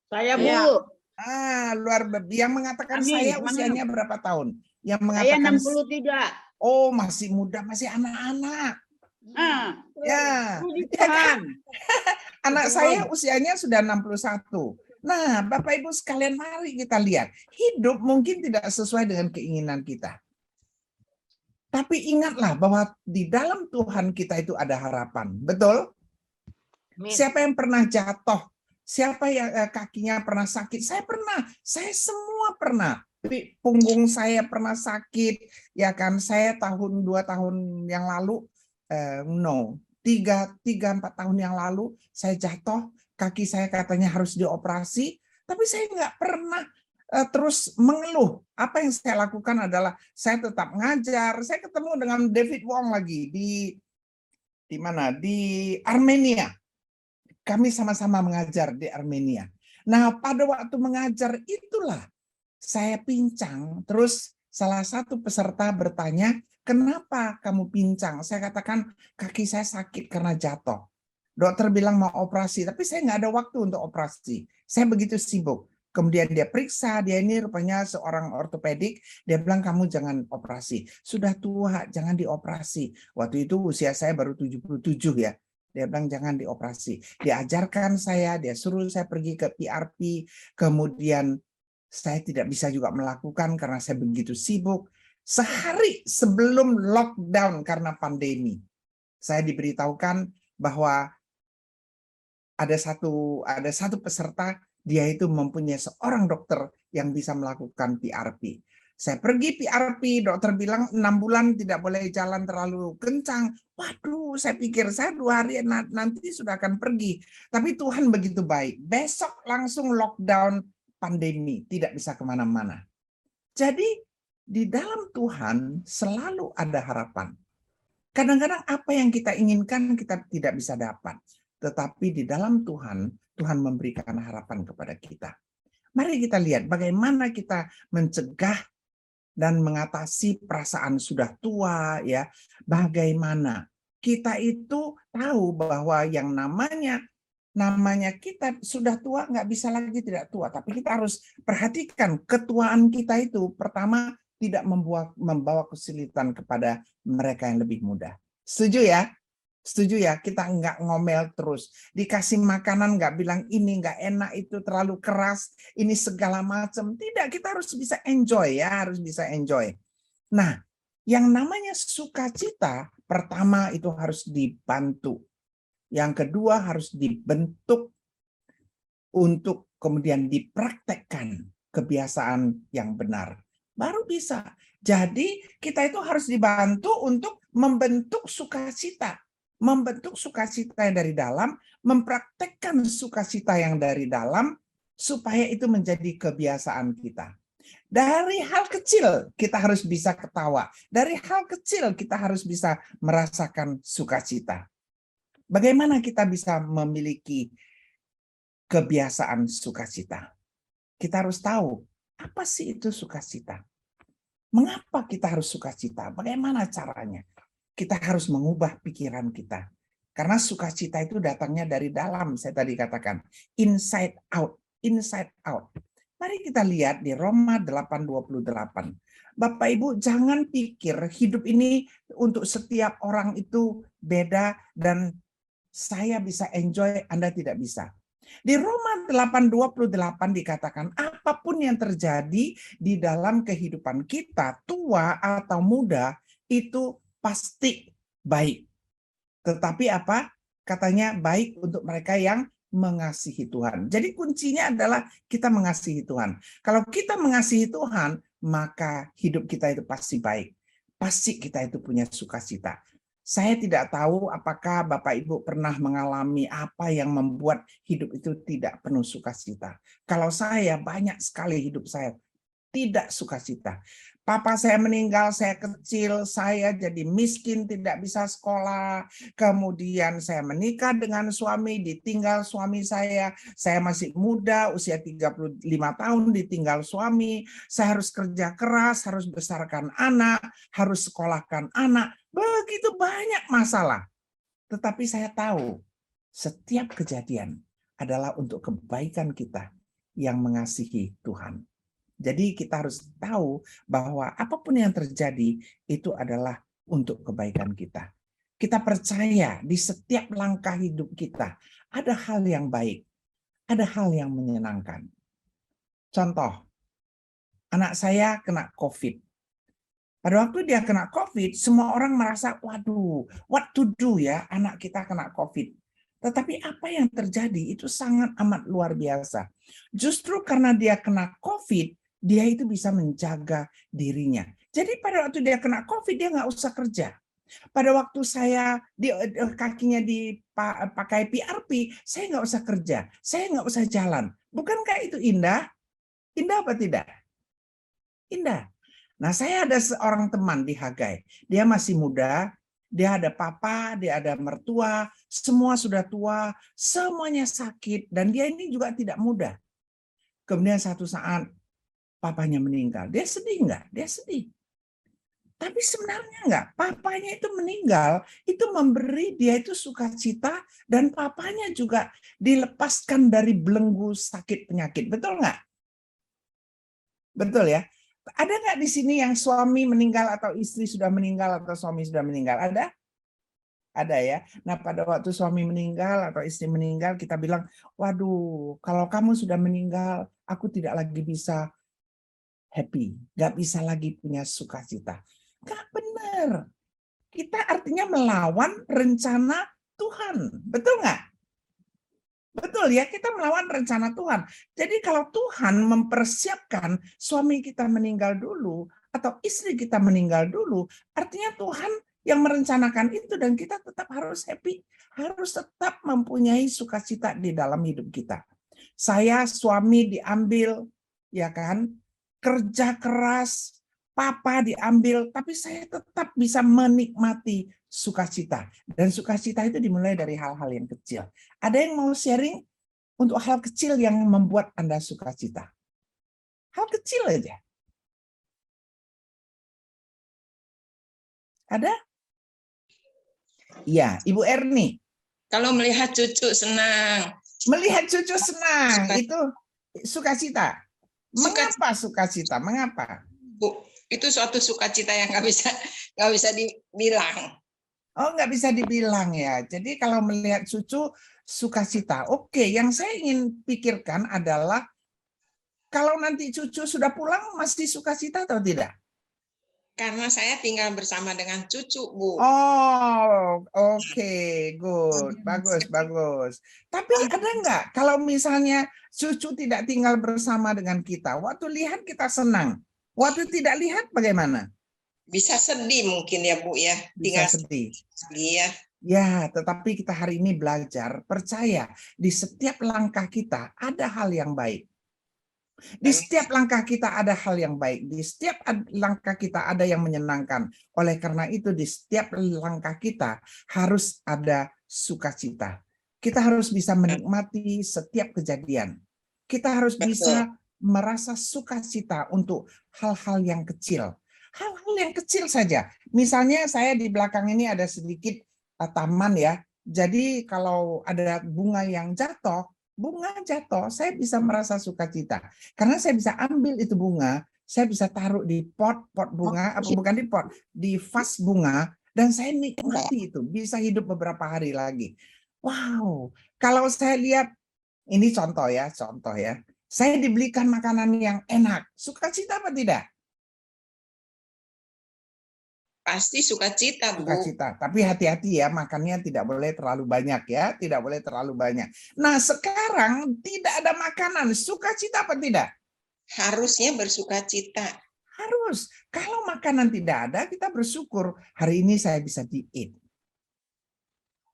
Saya, Bu. Ya. Luar biasa. Yang mengatakan Amin. saya usianya berapa tahun? Yang Saya mengatakan 63. oh masih muda, masih anak-anak. Ya, Tuhan. anak saya usianya sudah 61. Nah, Bapak Ibu sekalian, mari kita lihat. Hidup mungkin tidak sesuai dengan keinginan kita. Tapi ingatlah bahwa di dalam Tuhan kita itu ada harapan. Betul? Siapa yang pernah jatuh? Siapa yang kakinya pernah sakit? Saya pernah. Saya semua pernah. punggung saya pernah sakit, ya kan? Saya 2 tahun yang lalu, no, 4 tahun yang lalu saya jatuh, kaki saya katanya harus dioperasi, tapi saya nggak pernah terus mengeluh. Apa yang saya lakukan adalah saya tetap ngajar. Saya ketemu dengan David Wong lagi di mana? Di Armenia. Kami sama-sama mengajar di Armenia. Nah, pada waktu mengajar itulah saya pincang. Terus salah satu peserta bertanya, kenapa kamu pincang? Saya katakan, kaki saya sakit karena jatuh. Dokter bilang mau operasi, tapi saya nggak ada waktu untuk operasi. Saya begitu sibuk. Kemudian dia periksa, dia ini rupanya seorang ortopedik, dia bilang kamu jangan operasi. Sudah tua, jangan dioperasi. Waktu itu usia saya baru 77 ya. Dia bilang jangan dioperasi. Diajarkan saya, dia suruh saya pergi ke PRP, kemudian saya tidak bisa juga melakukan karena saya begitu sibuk. Sehari sebelum lockdown karena pandemi, saya diberitahukan bahwa ada satu peserta, dia itu mempunyai seorang dokter yang bisa melakukan PRP. Saya pergi PRP, dokter bilang 6 bulan tidak boleh jalan terlalu kencang. Waduh, saya pikir saya 2 hari nanti sudah akan pergi. Tapi Tuhan begitu baik. Besok langsung lockdown pandemi, tidak bisa kemana-mana. Jadi di dalam Tuhan selalu ada harapan. Kadang-kadang apa yang kita inginkan kita tidak bisa dapat. Tetapi di dalam Tuhan, Tuhan memberikan harapan kepada kita. Mari kita lihat bagaimana kita mencegah dan mengatasi perasaan sudah tua, ya. Bagaimana kita itu tahu bahwa yang namanya kita sudah tua nggak bisa lagi tidak tua, tapi kita harus perhatikan ketuaan kita itu pertama tidak membawa kesulitan kepada mereka yang lebih muda. Setuju ya? Setuju ya? Kita nggak ngomel terus. Dikasih makanan nggak bilang ini nggak enak, itu terlalu keras, ini segala macam. Tidak, kita harus bisa enjoy ya, harus bisa enjoy. Nah, yang namanya sukacita pertama itu harus dibantu. Yang kedua harus dibentuk untuk kemudian dipraktekkan kebiasaan yang benar. Baru bisa. Jadi kita itu harus dibantu untuk membentuk sukacita. Membentuk sukacita yang dari dalam, mempraktekkan sukacita yang dari dalam, supaya itu menjadi kebiasaan kita. Dari hal kecil kita harus bisa ketawa. Dari hal kecil kita harus bisa merasakan sukacita. Bagaimana kita bisa memiliki kebiasaan sukacita? Kita harus tahu, apa sih itu sukacita? Mengapa kita harus sukacita? Bagaimana caranya? Kita harus mengubah pikiran kita. Karena sukacita itu datangnya dari dalam, saya tadi katakan. Inside out. Inside out. Mari kita lihat di Roma 8:28. Bapak Ibu jangan pikir hidup ini untuk setiap orang itu beda dan saya bisa enjoy, Anda tidak bisa. Di Roma 8:28 dikatakan apapun yang terjadi di dalam kehidupan kita, tua atau muda, itu pasti baik. Tetapi apa? Katanya baik untuk mereka yang mengasihi Tuhan. Jadi kuncinya adalah kita mengasihi Tuhan. Kalau kita mengasihi Tuhan, maka hidup kita itu pasti baik. Pasti kita itu punya sukacita. Saya tidak tahu apakah Bapak Ibu pernah mengalami apa yang membuat hidup itu tidak penuh sukacita. Kalau saya, banyak sekali hidup saya tidak sukacita. Papa saya meninggal, saya kecil, saya jadi miskin, tidak bisa sekolah. Kemudian saya menikah dengan suami, ditinggal suami saya masih muda, usia 35 tahun ditinggal suami. Saya harus kerja keras, harus besarkan anak, harus sekolahkan anak. Begitu banyak masalah. Tetapi saya tahu setiap kejadian adalah untuk kebaikan kita yang mengasihi Tuhan. Jadi kita harus tahu bahwa apapun yang terjadi itu adalah untuk kebaikan kita. Kita percaya di setiap langkah hidup kita ada hal yang baik, ada hal yang menyenangkan. Contoh, anak saya kena COVID. Pada waktu dia kena COVID, semua orang merasa, waduh, what to do ya, anak kita kena COVID. Tetapi apa yang terjadi itu sangat amat luar biasa. Justru karena dia kena COVID, dia itu bisa menjaga dirinya. Jadi pada waktu dia kena COVID, dia nggak usah kerja. Pada waktu saya kakinya dipakai PRP, saya nggak usah kerja, saya nggak usah jalan. Bukankah itu indah? Indah apa tidak? Indah. Nah, saya ada seorang teman di Hagai. Dia masih muda, dia ada papa, dia ada mertua, semua sudah tua, semuanya sakit, dan dia ini juga tidak muda. Kemudian satu saat papanya meninggal. Dia sedih nggak? Dia sedih. Tapi sebenarnya enggak, papanya itu meninggal, itu memberi dia itu sukacita, dan papanya juga dilepaskan dari belenggu sakit penyakit. Betul nggak? Betul ya? Ada nggak di sini yang suami meninggal atau istri sudah meninggal atau suami sudah meninggal? Ada? Ada ya. Nah, pada waktu suami meninggal atau istri meninggal, kita bilang, waduh, kalau kamu sudah meninggal, aku tidak lagi bisa happy, nggak bisa lagi punya sukacita. Nggak benar. Kita artinya melawan rencana Tuhan. Betul nggak? Betul ya, kita melawan rencana Tuhan. Jadi kalau Tuhan mempersiapkan suami kita meninggal dulu, atau istri kita meninggal dulu, artinya Tuhan yang merencanakan itu, dan kita tetap harus happy, harus tetap mempunyai sukacita di dalam hidup kita. Saya suami diambil, ya kan, kerja keras, papa diambil, tapi saya tetap bisa menikmati sukacita. Dan sukacita itu dimulai dari hal-hal yang kecil. Ada yang mau sharing untuk hal kecil yang membuat Anda sukacita? Hal kecil aja. Ada? Ya, Ibu Erni. Kalau melihat cucu senang. Melihat cucu senang, Suka- itu sukacita. Mengapa sukacita? Mengapa? Bu, itu suatu sukacita yang nggak bisa dibilang. Oh, nggak bisa dibilang ya. Jadi kalau melihat cucu sukacita. Oke, yang saya ingin pikirkan adalah kalau nanti cucu sudah pulang masih sukacita atau tidak? Karena saya tinggal bersama dengan cucu, Bu. Oh, oke, good, bagus, bagus. Tapi ada nggak kalau misalnya cucu tidak tinggal bersama dengan kita, waktu lihat kita senang, waktu tidak lihat bagaimana? Bisa sedih mungkin ya, Bu ya. Bisa Tinggal sedih. sedih ya. Ya, tetapi kita hari ini belajar, percaya di setiap langkah kita ada hal yang baik. Di setiap langkah kita ada hal yang baik. Di setiap langkah kita ada yang menyenangkan. Oleh karena itu, di setiap langkah kita harus ada sukacita. Kita harus bisa menikmati setiap kejadian. Kita harus bisa merasa sukacita untuk hal-hal yang kecil. Hal-hal yang kecil saja. Misalnya saya di belakang ini ada sedikit taman ya. Jadi kalau ada bunga yang jatuh, saya bisa merasa sukacita. Karena saya bisa ambil itu bunga, saya bisa taruh di pot bunga, apa bukan di pot, di vas bunga, dan saya nikmati itu, bisa hidup beberapa hari lagi. Wow, kalau saya lihat, ini contoh ya, saya dibelikan makanan yang enak, sukacita apa tidak? Pasti sukacita, Bu. Sukacita, tapi hati-hati ya, makannya tidak boleh terlalu banyak ya, tidak boleh terlalu banyak. Nah, sekarang tidak ada makanan, sukacita apa tidak? Harusnya bersukacita. Harus. Kalau makanan tidak ada, kita bersyukur hari ini saya bisa diet.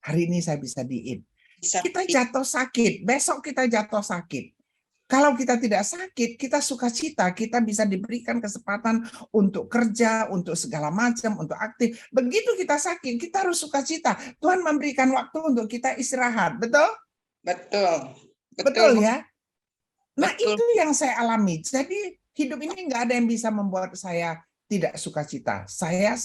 Hari ini saya bisa diet. Kita jatuh sakit, besok kita jatuh sakit. Kalau kita tidak sakit, kita sukacita, kita bisa diberikan kesempatan untuk kerja, untuk segala macam, untuk aktif. Begitu kita sakit, kita harus sukacita. Tuhan memberikan waktu untuk kita istirahat, betul? Betul. Betul ya? Nah, Betul. itu yang saya alami. Jadi hidup ini nggak ada yang bisa membuat saya tidak sukacita. Saya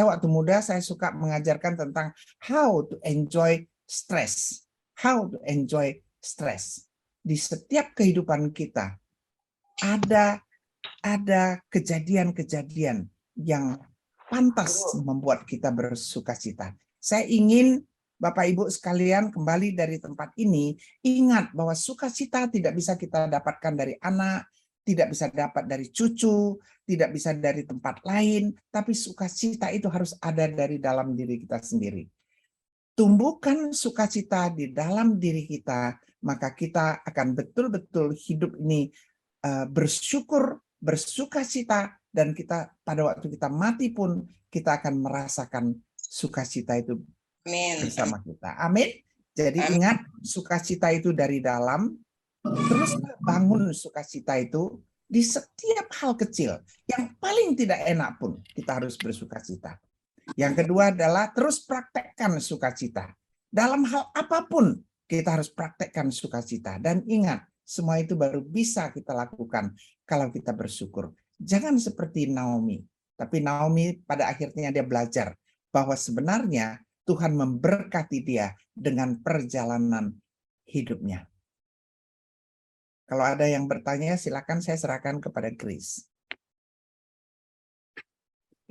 waktu muda saya suka mengajarkan tentang how to enjoy stress. How to enjoy stress. Di setiap kehidupan kita ada kejadian-kejadian yang pantas membuat kita bersukacita. Saya ingin Bapak Ibu sekalian kembali dari tempat ini ingat bahwa sukacita tidak bisa kita dapatkan dari anak, tidak bisa dapat dari cucu, tidak bisa dari tempat lain, tapi sukacita itu harus ada dari dalam diri kita sendiri. Tumbuhkan sukacita di dalam diri kita, maka kita akan betul-betul hidup ini bersyukur bersukacita, dan kita pada waktu kita mati pun kita akan merasakan sukacita itu Amin. bersama kita. Amin. Jadi Amin. ingat, sukacita itu dari dalam, terus bangun sukacita itu di setiap hal kecil. Yang paling tidak enak pun kita harus bersukacita. Yang kedua adalah terus praktekkan sukacita. Dalam hal apapun kita harus praktekkan sukacita. Dan ingat, semua itu baru bisa kita lakukan kalau kita bersyukur. Jangan seperti Naomi. Tapi Naomi pada akhirnya dia belajar bahwa sebenarnya Tuhan memberkati dia dengan perjalanan hidupnya. Kalau ada yang bertanya, silakan saya serahkan kepada Grace.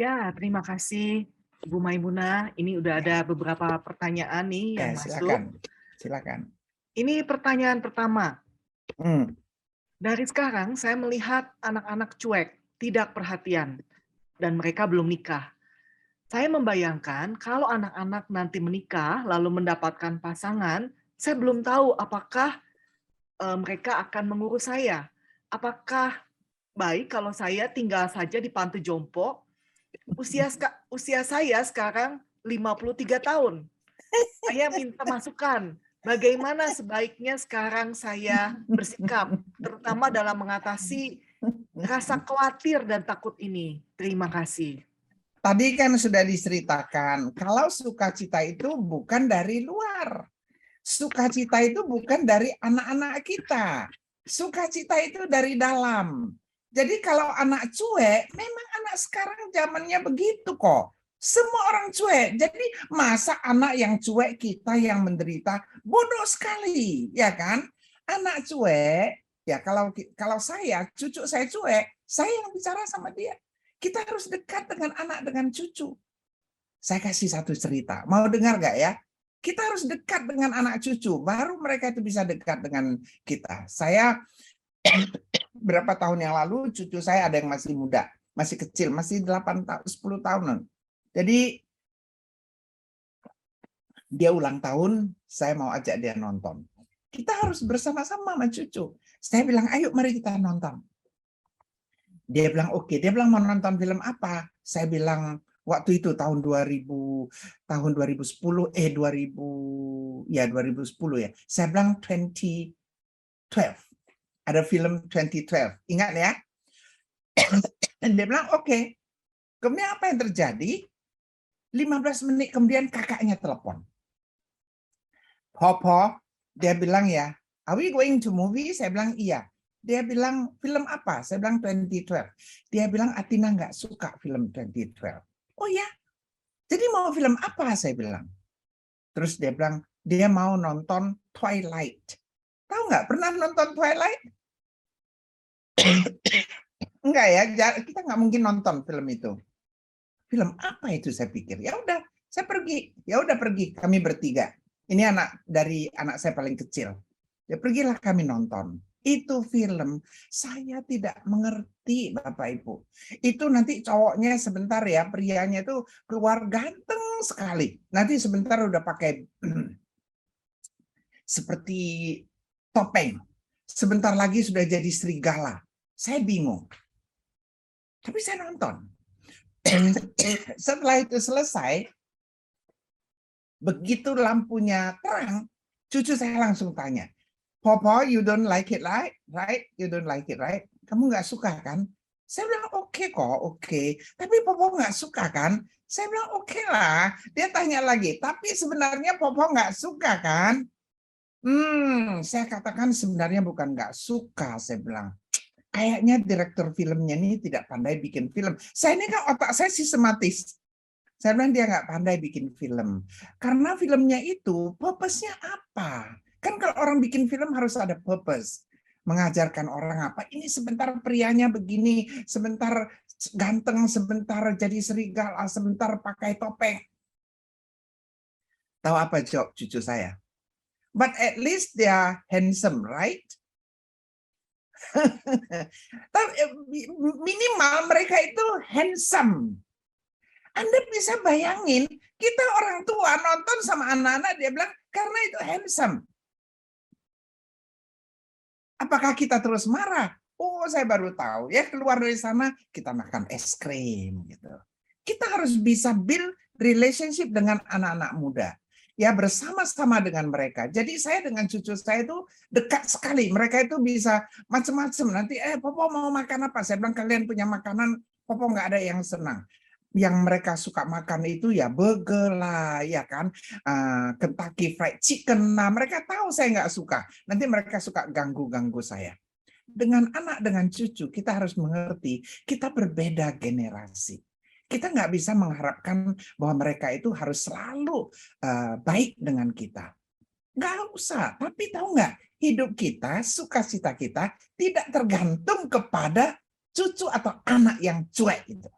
Ya, terima kasih Ibu Maimunah. Ini udah ada beberapa pertanyaan nih yang masuk. Silakan. Silakan. Ini pertanyaan pertama. Hmm. Dari sekarang saya melihat anak-anak cuek, tidak perhatian, dan mereka belum nikah. Saya membayangkan kalau anak-anak nanti menikah lalu mendapatkan pasangan, saya belum tahu apakah mereka akan mengurus saya. Apakah baik kalau saya tinggal saja di panti jompo? Usia saya sekarang 53 tahun. Saya minta masukan. Bagaimana sebaiknya sekarang saya bersikap, terutama dalam mengatasi rasa khawatir dan takut ini. Terima kasih. Tadi kan sudah diceritakan, kalau sukacita itu bukan dari luar. Sukacita itu bukan dari anak-anak kita. Sukacita itu dari dalam. Jadi kalau anak cuek, memang anak sekarang zamannya begitu kok. Semua orang cuek. Jadi masa anak yang cuek kita yang menderita? Bodoh sekali, ya kan? Anak cuek, ya kalau saya, cucu saya cuek, saya yang bicara sama dia. Kita harus dekat dengan anak, dengan cucu. Saya kasih satu cerita. Mau dengar nggak ya? Kita harus dekat dengan anak cucu. Baru mereka itu bisa dekat dengan kita. Saya berapa tahun yang lalu, cucu saya ada yang masih muda. Masih kecil, masih 8 tahun, 10 tahunan. Jadi dia ulang tahun, saya mau ajak dia nonton. Kita harus bersama-sama sama cucu. Saya bilang, ayo mari kita nonton. Dia bilang, oke. Dia bilang, mau nonton film apa? Saya bilang, waktu itu tahun 2010, 2010 ya. Saya bilang 2012. Ada film 2012. Ingat ya? Dan dia bilang, oke. Kemudian apa yang terjadi? 15 menit kemudian kakaknya telepon. Popo, dia bilang ya, are we going to movie? Saya bilang iya. Dia bilang, film apa? Saya bilang 2012. Dia bilang, Atina nggak suka film 2012. Oh ya? Jadi mau film apa? Saya bilang. Terus dia bilang, dia mau nonton Twilight. Tahu nggak? Pernah nonton Twilight? Enggak ya, kita nggak mungkin nonton film itu. Film apa itu saya pikir? Ya udah, saya pergi. Ya udah pergi, kami bertiga. Ini anak saya paling kecil. Ya pergilah kami nonton. Itu film saya tidak mengerti, Bapak Ibu. Itu nanti cowoknya sebentar ya, prianya itu keluar ganteng sekali. Nanti sebentar udah pakai seperti topeng. Sebentar lagi sudah jadi serigala. Saya bingung. Tapi saya nonton. Setelah itu selesai, begitu lampunya terang, cucu saya langsung tanya, Popo, you don't like it, right? You don't like it, right? Kamu nggak suka kan? Saya bilang oke kok, oke. Tapi Popo nggak suka kan? Saya bilang oke lah. Dia tanya lagi, tapi sebenarnya Popo nggak suka kan? Saya katakan sebenarnya bukan nggak suka, saya bilang. Kayaknya direktur filmnya ini tidak pandai bikin film. Saya ini kan otak saya sistematis. Saya bilang dia nggak pandai bikin film. Karena filmnya itu purpose-nya apa? Kan kalau orang bikin film harus ada purpose. Mengajarkan orang apa. Ini sebentar prianya begini, sebentar ganteng, sebentar jadi serigala, sebentar pakai topeng. Tahu apa jawab cucu saya? But at least they are handsome, right? Minimal mereka itu handsome. Anda bisa bayangin, kita orang tua nonton sama anak-anak, dia bilang, karena itu handsome. Apakah kita terus marah? Oh, saya baru tahu. Ya, keluar dari sana kita makan es krim gitu. Kita harus bisa build relationship dengan anak-anak muda. Ya, bersama-sama dengan mereka. Jadi saya dengan cucu saya itu dekat sekali. Mereka itu bisa macam-macam. Nanti, Popo mau makan apa? Saya bilang, kalian punya makanan, Popo nggak ada yang senang. Yang mereka suka makan itu ya burger lah, ya kan, Kentucky Fried Chicken. Nah, mereka tahu saya nggak suka. Nanti mereka suka ganggu-ganggu saya. Dengan anak, dengan cucu, kita harus mengerti, kita berbeda generasi. Kita nggak bisa mengharapkan bahwa mereka itu harus selalu baik dengan kita. Nggak usah, tapi tahu nggak, hidup kita, sukacita kita, tidak tergantung kepada cucu atau anak yang cuek. Gitu.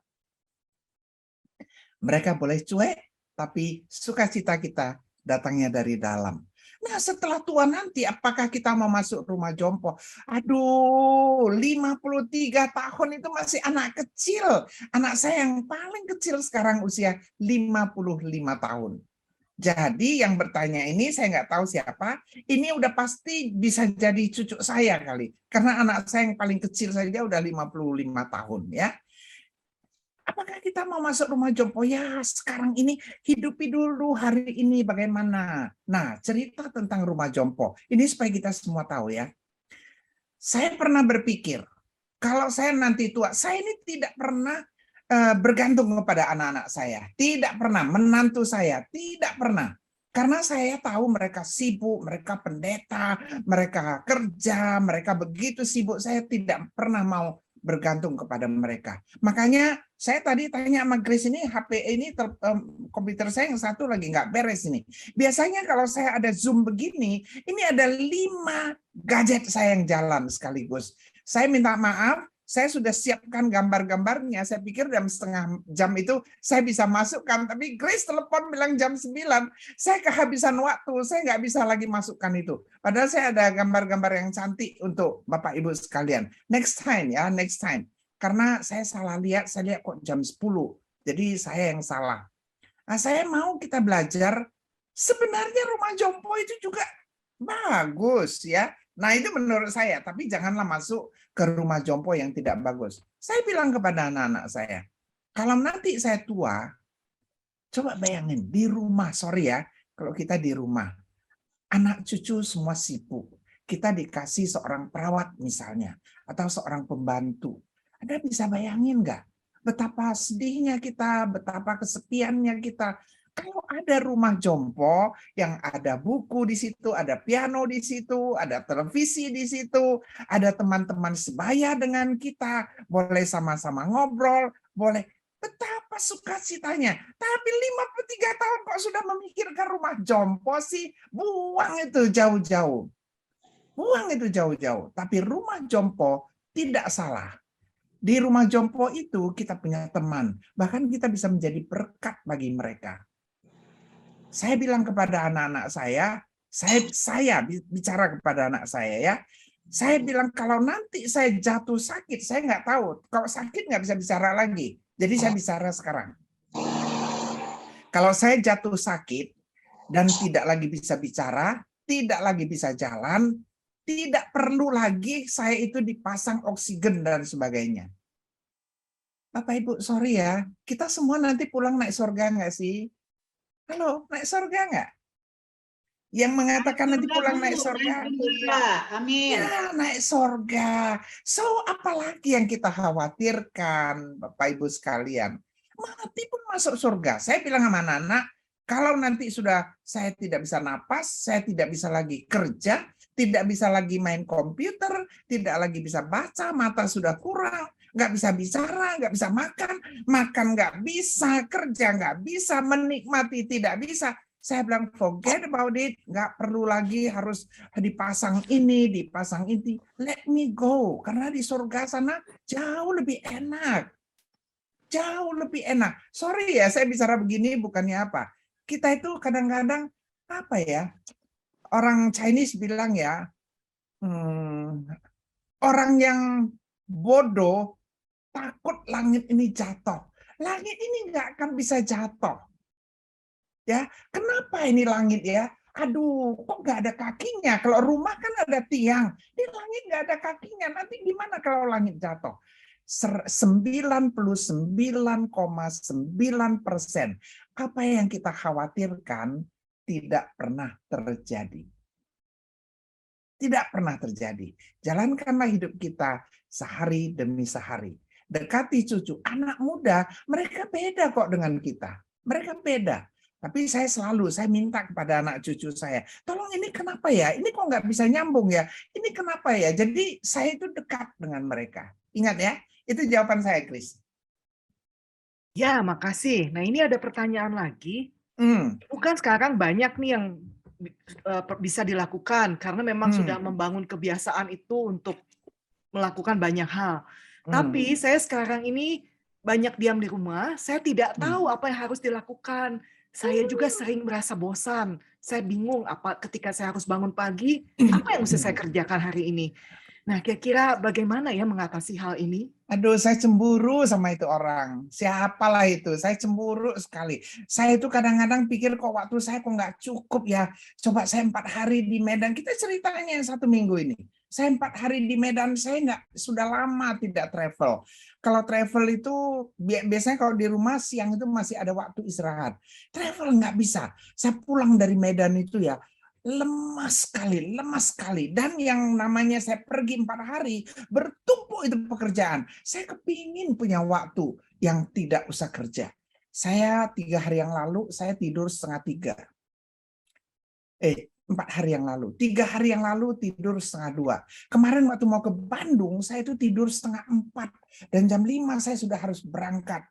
Mereka boleh cuek, tapi sukacita kita datangnya dari dalam. Nah, setelah tua nanti, apakah kita mau masuk rumah jompo? Aduh, 53 tahun itu masih anak kecil. Anak saya yang paling kecil sekarang usia 55 tahun. Jadi yang bertanya ini, saya nggak tahu siapa, ini udah pasti bisa jadi cucu saya kali. Karena anak saya yang paling kecil saja udah 55 tahun ya. Apakah kita mau masuk rumah jompo? Ya, sekarang ini hidupi dulu hari ini bagaimana. Nah, cerita tentang rumah jompo. Ini supaya kita semua tahu ya. Saya pernah berpikir, kalau saya nanti tua, saya ini tidak pernah bergantung kepada anak-anak saya. Tidak pernah, menantu saya. Tidak pernah. Karena saya tahu mereka sibuk, mereka pendeta, mereka kerja, mereka begitu sibuk. Saya tidak pernah mau bergantung kepada mereka. Makanya saya tadi tanya sama Grace ini, HP ini, komputer saya yang satu lagi nggak beres ini. Biasanya kalau saya ada Zoom begini, ini ada 5 gadget saya yang jalan sekaligus. Saya minta maaf, saya sudah siapkan gambar-gambarnya. Saya pikir dalam setengah jam itu saya bisa masukkan. Tapi Grace telepon bilang jam 9. Saya kehabisan waktu. Saya nggak bisa lagi masukkan itu. Padahal saya ada gambar-gambar yang cantik untuk Bapak Ibu sekalian. Next time ya, next time. Karena saya salah lihat, saya lihat kok jam 10. Jadi saya yang salah. Nah, saya mau kita belajar. Sebenarnya rumah jompo itu juga bagus ya. Nah, itu menurut saya, tapi janganlah masuk ke rumah jompo yang tidak bagus. Saya bilang kepada anak-anak saya, kalau nanti saya tua, coba bayangin di rumah, sorry ya, kalau kita di rumah, anak cucu semua sibuk. Kita dikasih seorang perawat misalnya, atau seorang pembantu. Anda bisa bayangin nggak? Betapa sedihnya kita, betapa kesepiannya kita. Kalau ada rumah jompo yang ada buku di situ, ada piano di situ, ada televisi di situ, ada teman-teman sebaya dengan kita, boleh sama-sama ngobrol, boleh, betapa sukacitanya. Tapi 53 tahun kok sudah memikirkan rumah jompo sih? Buang itu jauh-jauh. Buang itu jauh-jauh. Tapi rumah jompo tidak salah. Di rumah jompo itu kita punya teman. Bahkan kita bisa menjadi berkat bagi mereka. Saya bilang kepada anak-anak saya bicara kepada anak saya ya. Saya bilang kalau nanti saya jatuh sakit, saya nggak tahu. Kalau sakit nggak bisa bicara lagi. Jadi saya bicara sekarang. Kalau saya jatuh sakit dan tidak lagi bisa bicara, tidak lagi bisa jalan, tidak perlu lagi saya itu dipasang oksigen dan sebagainya. Bapak Ibu, sorry ya, kita semua nanti pulang naik surga nggak sih? Halo, naik surga nggak? Yang mengatakan nanti pulang naik surga. Amin. Ya, naik surga. So, apalagi yang kita khawatirkan, Bapak Ibu sekalian? Mati pun masuk surga. Saya bilang sama anak-anak, kalau nanti sudah saya tidak bisa napas, saya tidak bisa lagi kerja, tidak bisa lagi main komputer, tidak lagi bisa baca, mata sudah kurang, nggak bisa bicara, nggak bisa makan nggak bisa, kerja nggak bisa, menikmati tidak bisa. Saya bilang forget about it, nggak perlu lagi harus dipasang ini, dipasang ini. Let me go, karena di surga sana jauh lebih enak. Jauh lebih enak. Sorry ya, saya bicara begini bukannya apa. Kita itu kadang-kadang apa ya, orang Chinese bilang ya, orang yang bodoh takut langit ini jatuh. Langit ini nggak akan bisa jatuh. Ya, kenapa ini langit ya? Aduh, kok nggak ada kakinya? Kalau rumah kan ada tiang. Ini langit langit nggak ada kakinya. Nanti gimana kalau langit jatuh? 99,9% apa yang kita khawatirkan tidak pernah terjadi. Tidak pernah terjadi. Jalankanlah hidup kita sehari demi sehari. Dekati cucu, anak muda, mereka beda kok dengan kita. Mereka beda. Tapi saya minta kepada anak cucu saya, tolong ini kenapa ya? Ini kok nggak bisa nyambung ya? Ini kenapa ya? Jadi saya itu dekat dengan mereka. Ingat ya, itu jawaban saya, Chris. Ya, makasih. Nah, ini ada pertanyaan lagi. Hmm, Bukan sekarang banyak nih yang bisa dilakukan karena memang sudah Hmm. membangun kebiasaan itu untuk melakukan banyak hal. hmm, Tapi saya sekarang ini banyak diam di rumah, saya tidak Hmm. tahu apa yang harus dilakukan. Saya juga sering merasa bosan. Saya bingung apa ketika saya harus bangun pagi, apa yang mesti saya kerjakan hari ini. Nah, kira-kira bagaimana ya mengatasi hal ini? Aduh, saya cemburu sama itu orang. Siapalah itu, saya cemburu sekali. Saya itu kadang-kadang pikir kok waktu saya kok nggak cukup ya. Coba saya 4 hari di Medan. Kita ceritanya 1 minggu ini. Saya 4 hari di Medan, saya sudah lama tidak travel. Kalau travel itu biasanya kalau di rumah siang itu masih ada waktu istirahat. Travel nggak bisa. Saya pulang dari Medan itu ya lemas sekali. Dan yang namanya saya pergi 4 hari, bertumpuk itu pekerjaan. Saya kepingin punya waktu yang tidak usah kerja. Saya 3 hari yang lalu, saya tidur 2:30. 4 hari yang lalu. 3 hari yang lalu tidur 1:30. Kemarin waktu mau ke Bandung, saya itu tidur 3:30. Dan jam 5 saya sudah harus berangkat.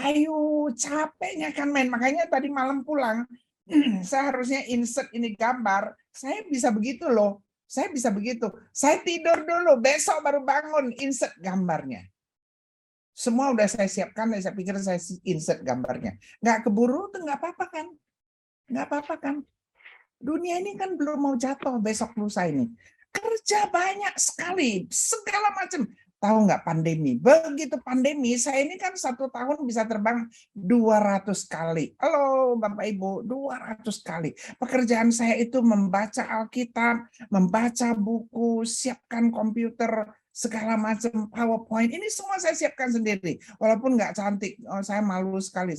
Ayo, capeknya kan main. Makanya tadi malam pulang, saya harusnya insert ini gambar. Saya bisa begitu loh. Saya bisa begitu. Saya tidur dulu, besok baru bangun insert gambarnya. Semua udah saya siapkan, dan saya pikir saya insert gambarnya. Nggak keburu tuh nggak apa-apa kan? Nggak apa-apa kan? Dunia ini kan belum mau jatuh besok lusa ini. Kerja banyak sekali, segala macam. Tahu nggak pandemi? Begitu pandemi, saya ini kan 1 tahun bisa terbang 200 kali. Halo Bapak Ibu, 200 kali. Pekerjaan saya itu membaca Alkitab, membaca buku, siapkan komputer, segala macam PowerPoint. Ini semua saya siapkan sendiri. Walaupun nggak cantik, saya malu sekali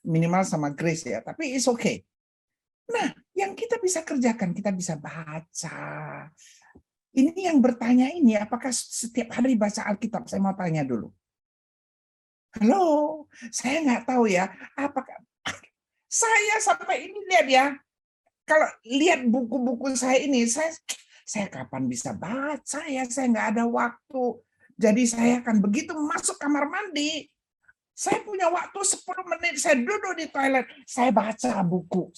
minimal sama Grace ya. Tapi it's okay. Nah, yang kita bisa kerjakan, kita bisa baca. Ini yang bertanya ini, apakah setiap hari baca Alkitab? Saya mau tanya dulu. Halo, saya nggak tahu ya. Apakah saya sampai ini lihat ya, kalau lihat buku-buku saya ini, saya kapan bisa baca ya? Saya nggak ada waktu. Jadi saya akan begitu masuk kamar mandi, saya punya waktu 10 menit, saya duduk di toilet, saya baca buku.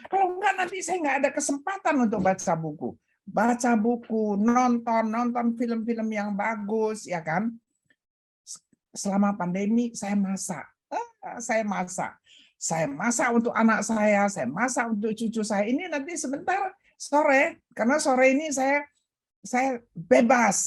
Kalau enggak nanti saya nggak ada kesempatan untuk baca buku. Baca buku, nonton film-film yang bagus, ya kan? Selama pandemi saya masak. Saya masak untuk anak saya masak untuk cucu saya. Ini nanti sebentar sore, karena sore ini saya bebas.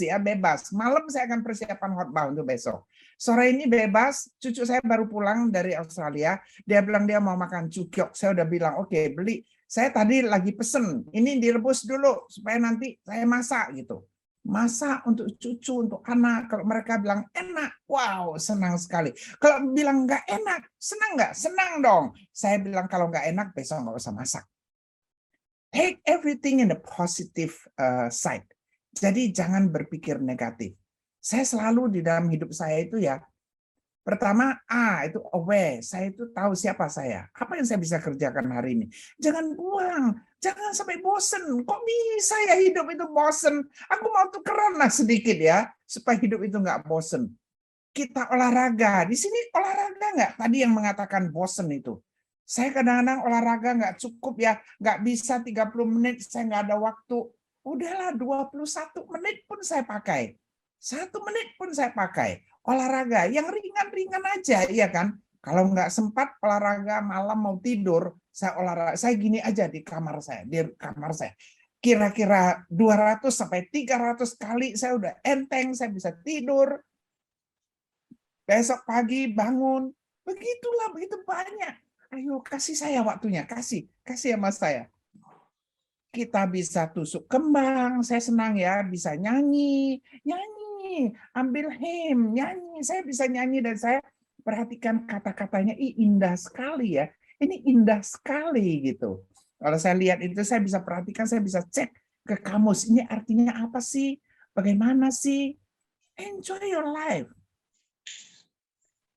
Malam saya akan persiapan khotbah untuk besok. Sore ini bebas, cucu saya baru pulang dari Australia. Dia bilang dia mau makan cukyok. Saya udah bilang, oke, beli. Saya tadi lagi pesen, ini direbus dulu supaya nanti saya masak gitu. Masak untuk cucu, untuk anak. Kalau mereka bilang enak, wow, senang sekali. Kalau bilang nggak enak, senang nggak? Senang dong. Saya bilang kalau nggak enak, besok nggak usah masak. Take everything in the positive side. Jadi jangan berpikir negatif. Saya selalu di dalam hidup saya itu ya, pertama, itu aware. Saya itu tahu siapa saya. Apa yang saya bisa kerjakan hari ini. Jangan buang. Jangan sampai bosen. Kok bisa ya hidup itu bosen? Aku mau tukeran lah sedikit ya, supaya hidup itu nggak bosen. Kita olahraga. Di sini olahraga nggak? Tadi yang mengatakan bosen itu. Saya kadang-kadang olahraga nggak cukup ya. Nggak bisa 30 menit, saya nggak ada waktu. Udahlah 21 menit pun saya pakai. 1 menit pun saya pakai. Olahraga yang ringan-ringan aja, ya kan? Kalau nggak sempat olahraga malam mau tidur, saya olahraga. Saya gini aja di kamar saya. Kira-kira 200 sampai 300 kali saya udah enteng, saya bisa tidur. Besok pagi bangun. Begitulah, begitu banyak. Ayo kasih saya waktunya, kasih sama saya. kita bisa tusuk kembang, saya senang ya, bisa nyanyi, ambil hymn, nyanyi, saya bisa nyanyi dan saya perhatikan kata-katanya, indah sekali ya, ini indah sekali gitu. Kalau saya lihat itu, saya bisa perhatikan, saya bisa cek ke kamus, ini artinya apa sih, bagaimana sih, enjoy your life.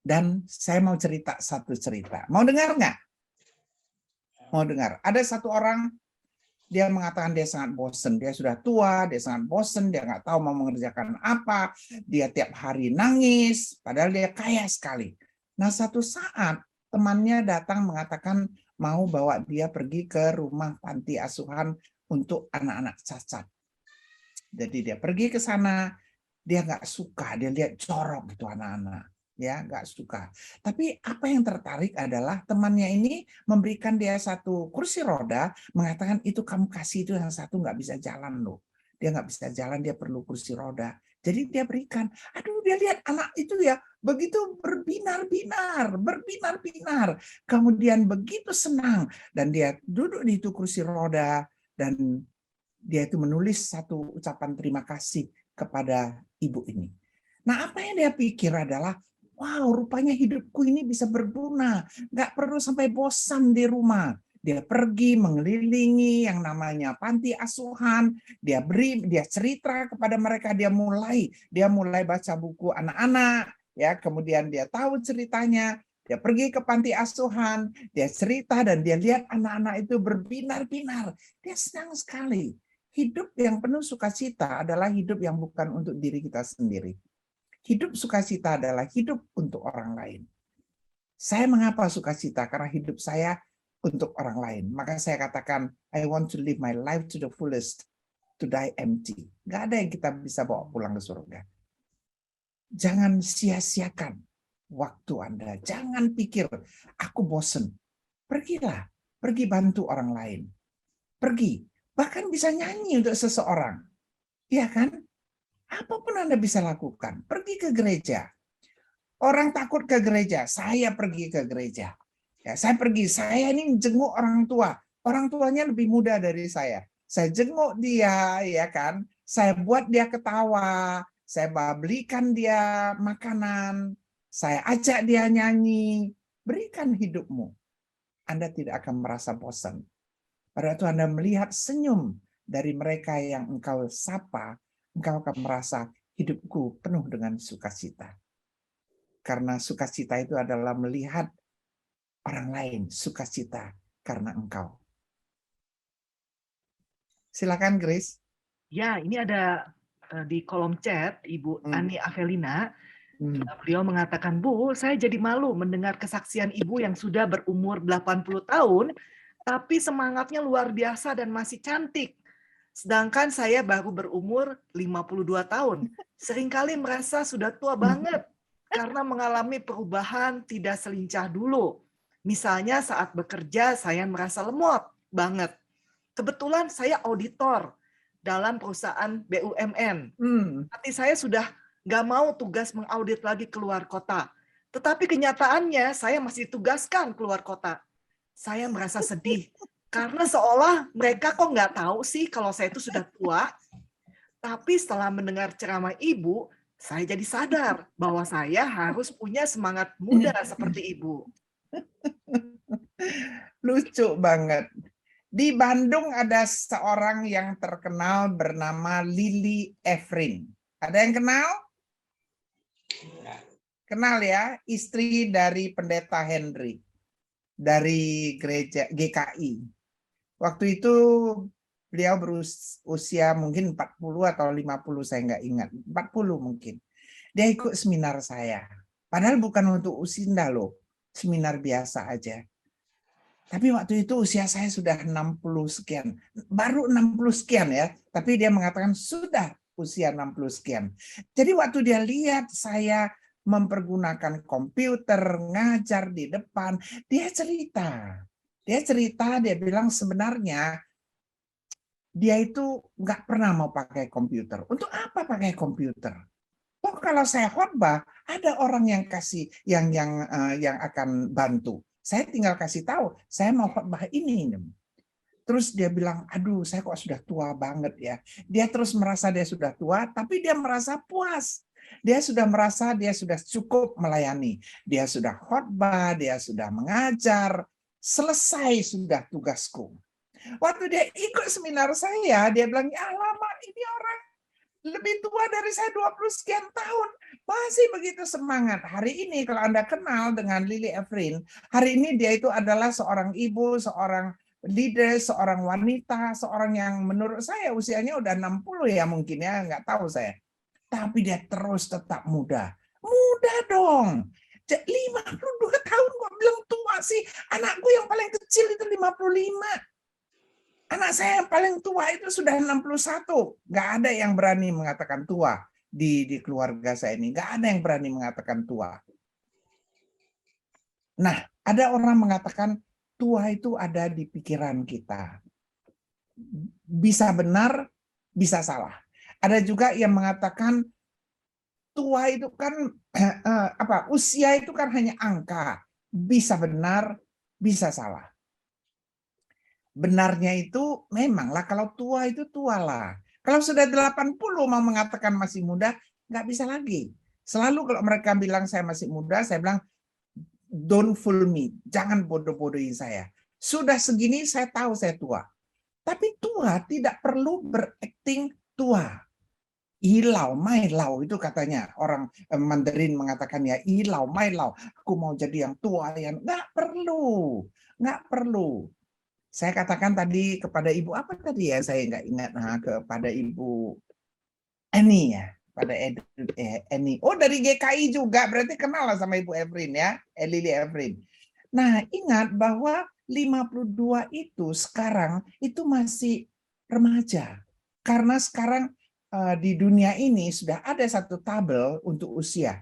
Dan saya mau cerita satu cerita. Mau dengar nggak? Mau dengar. Ada satu orang, dia mengatakan dia sangat bosen. Dia sudah tua, dia sangat bosen, dia nggak tahu mau mengerjakan apa. Dia tiap hari nangis, padahal dia kaya sekali. Nah, satu saat temannya datang mengatakan mau bawa dia pergi ke rumah panti asuhan untuk anak-anak cacat. Jadi dia pergi ke sana, dia nggak suka, dia lihat jorok gitu anak-anak. Ya, nggak suka. Tapi apa yang tertarik adalah temannya ini memberikan dia satu kursi roda, mengatakan itu kamu kasih itu yang satu nggak bisa jalan loh. Dia nggak bisa jalan, dia perlu kursi roda. Jadi dia berikan. Aduh, dia lihat anak itu ya begitu berbinar-binar. Kemudian begitu senang dan dia duduk di itu kursi roda dan dia itu menulis satu ucapan terima kasih kepada ibu ini. Nah, apa yang dia pikir adalah, wow, rupanya hidupku ini bisa berguna. Nggak perlu sampai bosan di rumah. Dia pergi mengelilingi yang namanya panti asuhan. Dia cerita kepada mereka. Dia mulai baca buku anak-anak. Ya, kemudian dia tahu ceritanya. Dia pergi ke panti asuhan. Dia cerita dan dia lihat anak-anak itu berbinar-binar. Dia senang sekali. Hidup yang penuh sukacita adalah hidup yang bukan untuk diri kita sendiri. Hidup sukacita adalah hidup untuk orang lain. Saya mengapa sukacita? Karena hidup saya untuk orang lain. Maka saya katakan, I want to live my life to the fullest, to die empty. Nggak ada yang kita bisa bawa pulang ke surga. Jangan sia-siakan waktu Anda. Jangan pikir, aku bosen. Pergilah, pergi bantu orang lain. Pergi, bahkan bisa nyanyi untuk seseorang. Iya kan? Apapun Anda bisa lakukan. Pergi ke gereja. Orang takut ke gereja, saya pergi ke gereja. Ya, saya ini jenguk orang tua. Orang tuanya lebih muda dari saya. Saya jenguk dia, ya kan? Saya buat dia ketawa. Saya belikan dia makanan. Saya ajak dia nyanyi. Berikan hidupmu. Anda tidak akan merasa bosan. Pada waktu Anda melihat senyum dari mereka yang engkau sapa, engkau akan merasa hidupku penuh dengan sukacita. Karena sukacita itu adalah melihat orang lain sukacita karena engkau. Silakan, Grace. Ya, ini ada di kolom chat Ibu Ani Avelina. Beliau mengatakan, Bu, saya jadi malu mendengar kesaksian Ibu yang sudah berumur 80 tahun, tapi semangatnya luar biasa dan masih cantik. Sedangkan saya baru berumur 52 tahun. Seringkali merasa sudah tua banget karena mengalami perubahan tidak selincah dulu. Misalnya saat bekerja saya merasa lemot banget. Kebetulan saya auditor dalam perusahaan BUMN. Hati saya sudah nggak mau tugas mengaudit lagi keluar kota. Tetapi kenyataannya saya masih ditugaskan keluar kota. Saya merasa sedih. Karena seolah mereka kok nggak tahu sih kalau saya itu sudah tua. Tapi setelah mendengar ceramah Ibu, saya jadi sadar bahwa saya harus punya semangat muda seperti Ibu. Lucu banget. Di Bandung ada seorang yang terkenal bernama Lily Efrin. Ada yang kenal? Kenal ya, istri dari Pendeta Henry dari gereja GKI. Waktu itu beliau berusia mungkin 40 atau 50, saya nggak ingat. 40 mungkin. Dia ikut seminar saya. Padahal bukan untuk usinda loh. Seminar biasa aja. Tapi waktu itu usia saya sudah 60 sekian. Baru 60 sekian ya. Tapi dia mengatakan sudah usia 60 sekian. Jadi waktu dia lihat saya mempergunakan komputer, ngajar di depan, dia cerita. Dia bilang sebenarnya dia itu nggak pernah mau pakai komputer. Untuk apa pakai komputer? Oh, kalau saya khotbah, ada orang yang yang akan bantu. Saya tinggal kasih tahu, saya mau khotbah ini. Terus dia bilang, aduh saya kok sudah tua banget ya. Dia terus merasa dia sudah tua, tapi dia merasa puas. Dia sudah merasa dia sudah cukup melayani. Dia sudah khotbah, dia sudah mengajar. Selesai sudah tugasku. Waktu dia ikut seminar saya, dia bilang, ya lama ini orang lebih tua dari saya 20 sekian tahun. Masih begitu semangat. Hari ini kalau Anda kenal dengan Lily Efrin, hari ini dia itu adalah seorang ibu, seorang leader, seorang wanita, seorang yang menurut saya usianya udah 60 ya mungkin ya, nggak tahu saya. Tapi dia terus tetap muda. Muda dong. 52 tahun kok bilang tua sih. Anakku yang paling kecil itu 55. Anak saya yang paling tua itu sudah 61. Nggak ada yang berani mengatakan tua di keluarga saya ini. Nggak ada yang berani mengatakan tua. Nah, ada orang mengatakan tua itu ada di pikiran kita. Bisa benar, bisa salah. Ada juga yang mengatakan tua itu kan usia itu kan hanya angka. Bisa benar, bisa salah. Benarnya itu memanglah kalau tua itu tua lah. Kalau sudah 80 mau mengatakan masih muda, nggak bisa lagi. Selalu kalau mereka bilang saya masih muda, saya bilang don't fool me, jangan bodoh-bodohin saya. Sudah segini saya tahu saya tua. Tapi tua tidak perlu berakting tua. Ilau, mai lau itu katanya orang Mandarin mengatakan ya ilau, mai lau. Aku mau jadi yang tua yang nggak perlu, nggak perlu. Saya katakan tadi kepada ibu apa tadi ya saya nggak ingat kepada ibu Eni ya pada Eni. Oh dari GKI juga berarti kenal lah sama ibu Efrin ya Lily Efrin. Nah ingat bahwa 52 itu sekarang itu masih remaja karena sekarang di dunia ini sudah ada satu tabel untuk usia.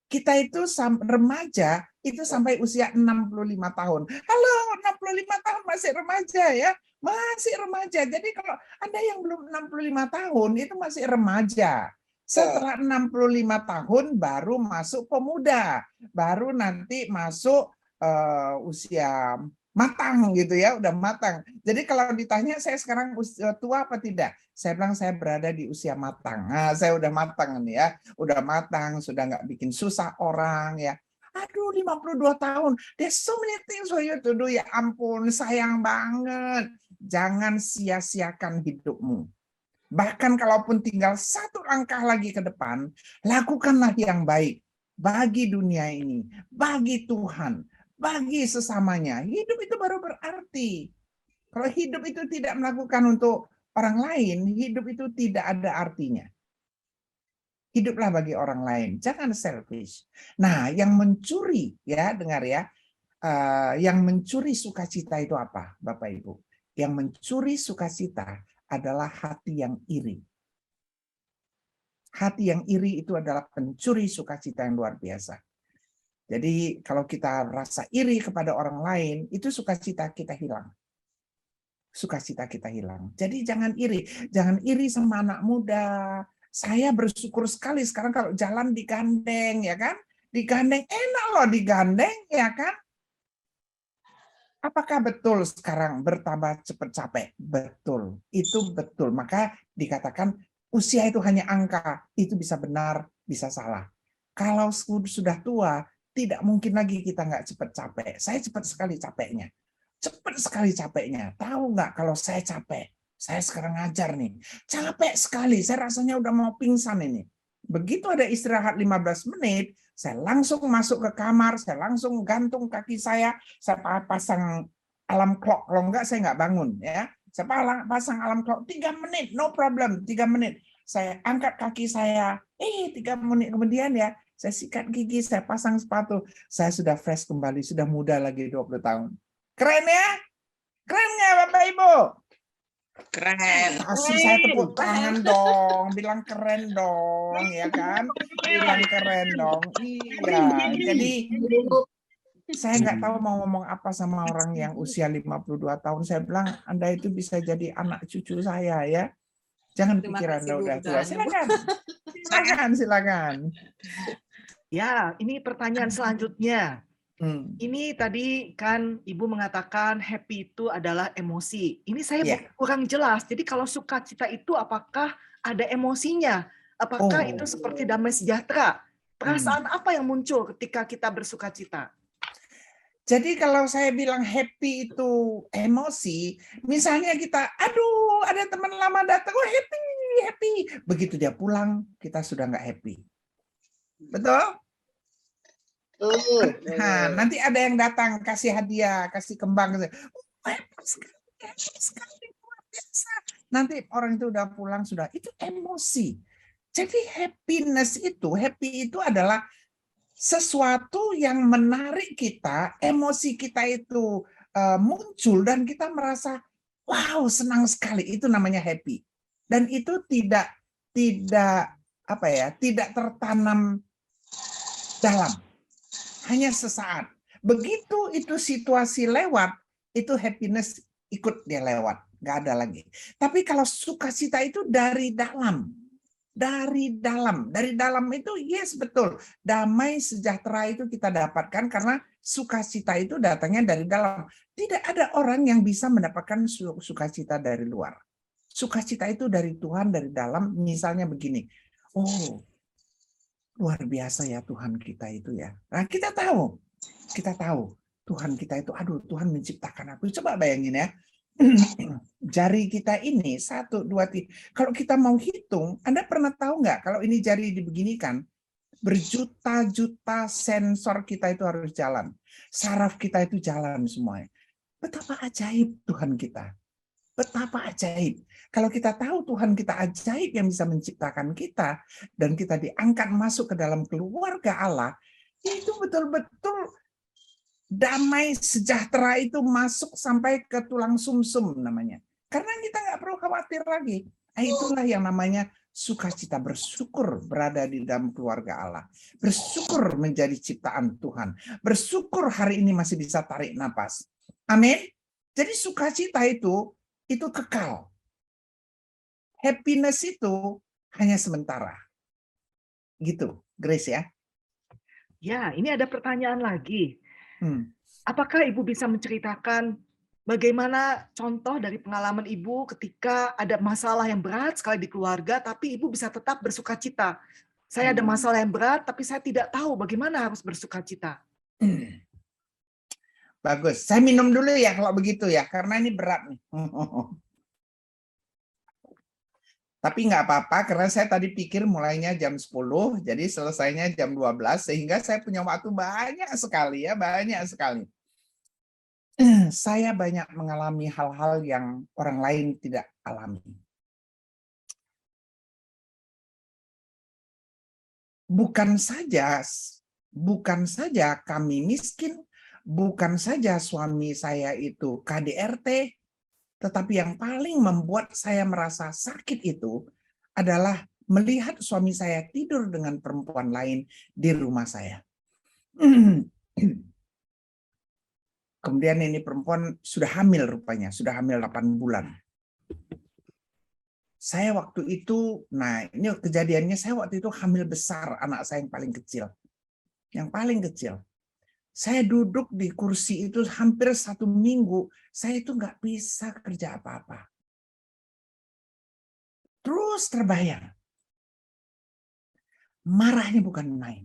Kita itu remaja itu sampai usia 65 tahun. Halo, 65 tahun masih remaja ya. Masih remaja. Jadi kalau Anda yang belum 65 tahun itu masih remaja. Setelah 65 tahun baru masuk pemuda. Baru nanti masuk usia matang gitu ya, udah matang. Jadi kalau ditanya saya sekarang tua apa tidak? Saya bilang saya berada di usia matang. Nah, saya udah matang nih ya, udah matang, sudah nggak bikin susah orang ya. Aduh, 52 tahun. There's so many things for you to do. Ya ampun, sayang banget. Jangan sia-siakan hidupmu. Bahkan kalaupun tinggal satu langkah lagi ke depan, lakukanlah yang baik bagi dunia ini, bagi Tuhan, bagi sesamanya. Hidup itu baru berarti. Kalau hidup itu tidak melakukan untuk orang lain, hidup itu tidak ada artinya. Hiduplah bagi orang lain, jangan selfish. Nah, yang mencuri, ya dengar ya, yang mencuri sukacita itu apa, Bapak Ibu? Yang mencuri sukacita adalah hati yang iri. Hati yang iri itu adalah pencuri sukacita yang luar biasa. Jadi kalau kita rasa iri kepada orang lain, itu sukacita kita hilang. Sukacita kita hilang. Jadi jangan iri sama anak muda. Saya bersyukur sekali sekarang kalau jalan digandeng, ya kan? Digandeng enak loh digandeng, ya kan? Apakah betul sekarang bertambah cepat capek? Betul, itu betul. Maka dikatakan usia itu hanya angka, itu bisa benar, bisa salah. Kalau sudah tua, tidak mungkin lagi kita nggak cepat capek. Saya cepat sekali capeknya. Cepat sekali capeknya. Tahu nggak kalau saya capek? Saya sekarang ngajar nih. Capek sekali. Saya rasanya udah mau pingsan ini. Begitu ada istirahat 15 menit, saya langsung masuk ke kamar, saya langsung gantung kaki saya pasang alarm clock. Kalau enggak, saya nggak bangun. Ya. Saya pasang alarm clock 3 menit, no problem, 3 menit. Saya angkat kaki saya, 3 menit kemudian ya, saya sikat gigi, saya pasang sepatu. Saya sudah fresh kembali, sudah muda lagi 20 tahun. Keren ya? Keren nggak Bapak Ibu? Keren. Kasih saya tepuk tangan dong, bilang keren dong, ya kan? Bilang keren dong, iya. Jadi saya nggak tahu mau ngomong apa sama orang yang usia 52 tahun. Saya bilang Anda itu bisa jadi anak cucu saya ya. Jangan pikir Anda udah tua. Silakan. Ya, ini pertanyaan selanjutnya. Ini tadi kan Ibu mengatakan happy itu adalah emosi. Ini saya Ya. kurang jelas. Jadi kalau sukacita itu apakah ada emosinya? Apakah itu seperti damai sejahtera? Perasaan apa yang muncul ketika kita bersukacita? Jadi kalau saya bilang happy itu emosi, misalnya kita, aduh ada teman lama datang, oh happy, happy. Begitu dia pulang, kita sudah nggak happy. Betul? Nah, nanti ada yang datang kasih hadiah, kasih kembang, oh, happy sekali, luar biasa. Nanti orang itu udah pulang sudah, itu emosi. Jadi happy itu adalah sesuatu yang menarik kita, emosi kita itu muncul dan kita merasa wow senang sekali, itu namanya happy. Dan itu tidak tertanam dalam, hanya sesaat. Begitu itu situasi lewat, itu happiness ikut dia lewat, nggak ada lagi. Tapi kalau sukacita itu dari dalam itu yes betul, damai sejahtera itu kita dapatkan karena sukacita itu datangnya dari dalam. Tidak ada orang yang bisa mendapatkan sukacita dari luar. Sukacita itu dari Tuhan, dari dalam. Misalnya begini, oh luar biasa ya Tuhan kita itu ya. Nah, kita tahu Tuhan kita itu, aduh Tuhan menciptakan aku. Coba bayangin ya, jari kita ini 1, 2, 3. Kalau kita mau hitung, Anda pernah tahu nggak kalau ini jari dibeginikan, berjuta-juta sensor kita itu harus jalan. Saraf kita itu jalan semuanya. Betapa ajaib Tuhan kita. Betapa ajaib. Kalau kita tahu Tuhan kita ajaib yang bisa menciptakan kita, dan kita diangkat masuk ke dalam keluarga Allah, itu betul-betul damai sejahtera itu masuk sampai ke tulang sumsum namanya. Karena kita nggak perlu khawatir lagi. Itulah yang namanya sukacita, bersyukur berada di dalam keluarga Allah. Bersyukur menjadi ciptaan Tuhan. Bersyukur hari ini masih bisa tarik napas. Amin. Jadi sukacita itu kekal. Happiness itu hanya sementara. Gitu, Grace ya. Ya, ini ada pertanyaan lagi. Apakah Ibu bisa menceritakan bagaimana contoh dari pengalaman Ibu ketika ada masalah yang berat sekali di keluarga, tapi Ibu bisa tetap bersukacita? Saya ada masalah yang berat, tapi saya tidak tahu bagaimana harus bersukacita. Bagus. Saya minum dulu ya kalau begitu ya, karena ini berat nih. Tapi nggak apa-apa, karena saya tadi pikir mulainya jam 10, jadi selesainya jam 12, sehingga saya punya waktu banyak sekali ya, banyak sekali. Saya banyak mengalami hal-hal yang orang lain tidak alami. Bukan saja kami miskin, bukan saja suami saya itu KDRT, tetapi yang paling membuat saya merasa sakit itu adalah melihat suami saya tidur dengan perempuan lain di rumah saya. Kemudian ini perempuan sudah hamil rupanya, sudah hamil 8 bulan. Saya waktu itu, nah ini kejadiannya, saya waktu itu hamil besar anak saya yang paling kecil. Yang paling kecil. Saya duduk di kursi itu hampir 1 minggu, saya itu nggak bisa kerja apa-apa. Terus terbayang. Marahnya bukan main.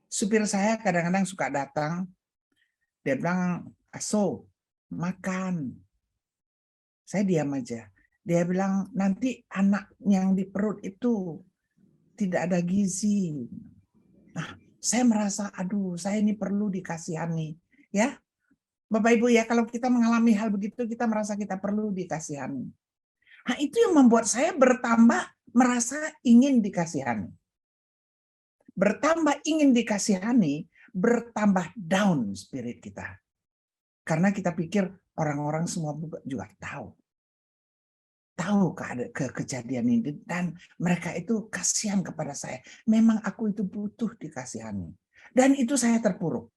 Supir saya kadang-kadang suka datang, dia bilang, "Aso, makan." Saya diam aja. Dia bilang, "Nanti anak yang di perut itu tidak ada gizi." Nah, saya merasa, aduh, saya ini perlu dikasihani. Ya, Bapak Ibu ya, kalau kita mengalami hal begitu, kita merasa kita perlu dikasihani. Nah, itu yang membuat saya bertambah merasa ingin dikasihani. Bertambah ingin dikasihani, bertambah down spirit kita. Karena kita pikir orang-orang semua juga tahu kejadian ini, dan mereka itu kasihan kepada saya. Memang aku itu butuh dikasihani. Dan itu saya terpuruk.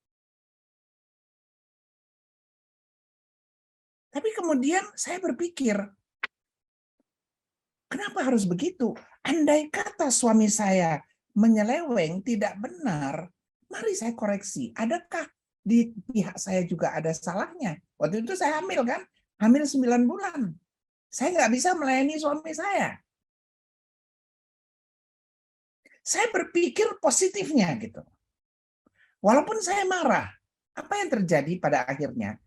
Tapi kemudian saya berpikir, kenapa harus begitu? Andai kata suami saya menyeleweng, tidak benar, Mari saya koreksi, adakah di pihak saya juga ada salahnya? Waktu itu saya hamil kan, hamil 9 bulan. Saya nggak bisa melayani suami saya. Saya berpikir positifnya gitu. Walaupun saya marah, apa yang terjadi pada akhirnya?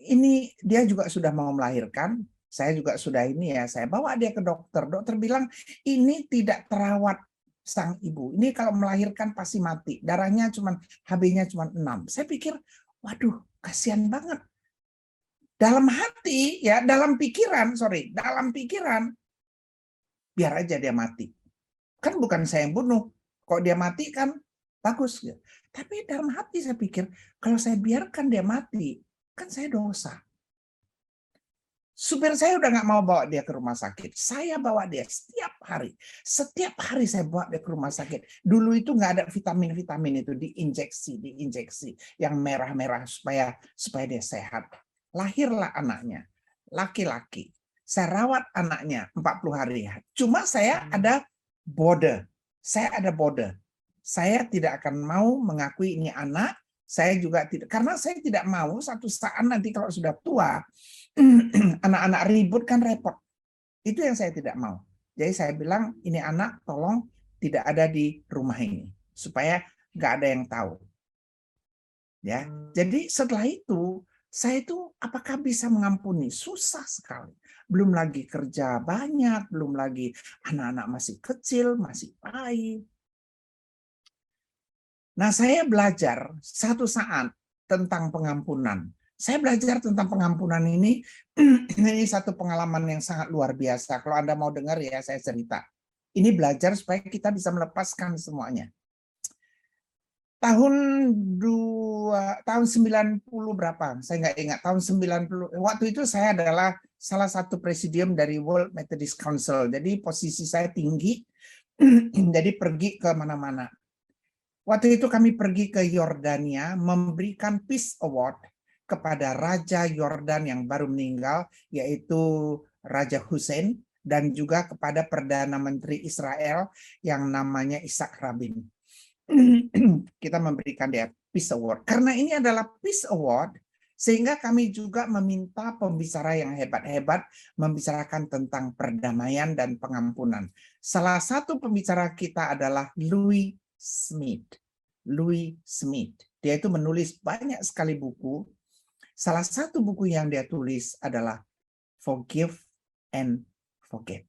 Ini dia juga sudah mau melahirkan, saya juga sudah ini ya, saya bawa dia ke dokter. Dokter bilang ini tidak terawat sang ibu. Ini kalau melahirkan pasti mati. Darahnya cuma HB-nya cuma 6. Saya pikir, waduh, kasihan banget. Dalam hati ya, dalam pikiran biar aja dia mati. Kan bukan saya yang bunuh. Kok dia mati kan bagus. Tapi dalam hati saya pikir, kalau saya biarkan dia mati, kan saya dosa. Supir saya udah nggak mau bawa dia ke rumah sakit. Saya bawa dia setiap hari. Setiap hari saya bawa dia ke rumah sakit. Dulu itu nggak ada vitamin-vitamin itu, diinjeksi yang merah-merah supaya dia sehat. Lahirlah anaknya, laki-laki. Saya rawat anaknya 40 hari. Cuma saya ada border. Saya tidak akan mau mengakui ini anak. Saya juga tidak, karena saya tidak mau satu saat nanti kalau sudah tua, anak-anak ribut kan repot. Itu yang saya tidak mau. Jadi saya bilang, ini anak tolong tidak ada di rumah ini. Supaya nggak ada yang tahu. Ya, jadi setelah itu, saya itu apakah bisa mengampuni? Susah sekali. Belum lagi kerja banyak, belum lagi anak-anak masih kecil, masih bayi. Nah, saya belajar satu saat tentang pengampunan. Saya belajar tentang pengampunan ini satu pengalaman yang sangat luar biasa. Kalau Anda mau dengar ya, saya cerita. Ini belajar supaya kita bisa melepaskan semuanya. Tahun 90 berapa? Saya nggak ingat. Tahun 90. Waktu itu saya adalah salah satu presidium dari World Methodist Council. Jadi posisi saya tinggi. Jadi pergi ke mana-mana. Waktu itu kami pergi ke Yordania memberikan Peace Award kepada Raja Yordan yang baru meninggal, yaitu Raja Hussein, dan juga kepada Perdana Menteri Israel yang namanya Isaac Rabin. Kita memberikan dia Peace Award. Karena ini adalah Peace Award, sehingga kami juga meminta pembicara yang hebat-hebat membicarakan tentang perdamaian dan pengampunan. Salah satu pembicara kita adalah Louis Smith. Dia itu menulis banyak sekali buku. Salah satu buku yang dia tulis adalah Forgive and Forget.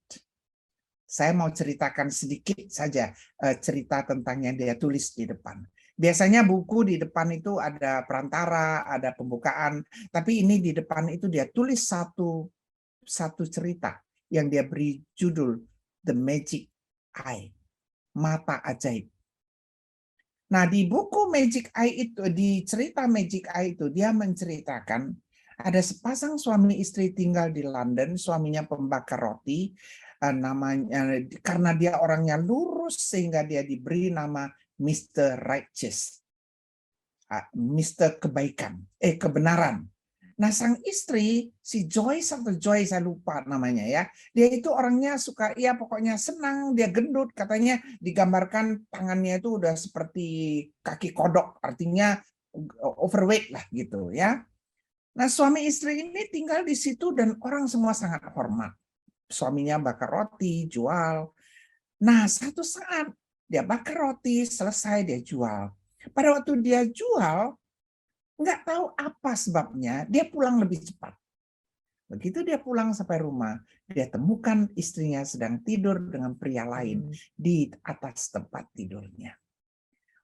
Saya mau ceritakan sedikit saja cerita tentang yang dia tulis di depan. Biasanya buku di depan itu ada perantara, ada pembukaan, tapi ini di depan itu dia tulis satu cerita yang dia beri judul The Magic Eye, mata ajaib. Nah, di buku Magic Eye itu, di cerita Magic Eye itu, dia menceritakan ada sepasang suami istri tinggal di London, suaminya pembakar roti, namanya karena dia orangnya lurus sehingga dia diberi nama Mr. Righteous, Mr. Kebenaran. Nah, sang istri, si Joyce atau Joy, saya lupa namanya ya. Dia itu orangnya suka, ya pokoknya senang, dia gendut. Katanya digambarkan tangannya itu udah seperti kaki kodok, artinya overweight lah gitu ya. Nah, suami istri ini tinggal di situ dan orang semua sangat hormat. Suaminya bakar roti, jual. Nah, satu saat dia bakar roti, selesai dia jual. Pada waktu dia jual, nggak tahu apa sebabnya, dia pulang lebih cepat. Begitu dia pulang sampai rumah, dia temukan istrinya sedang tidur dengan pria lain di atas tempat tidurnya.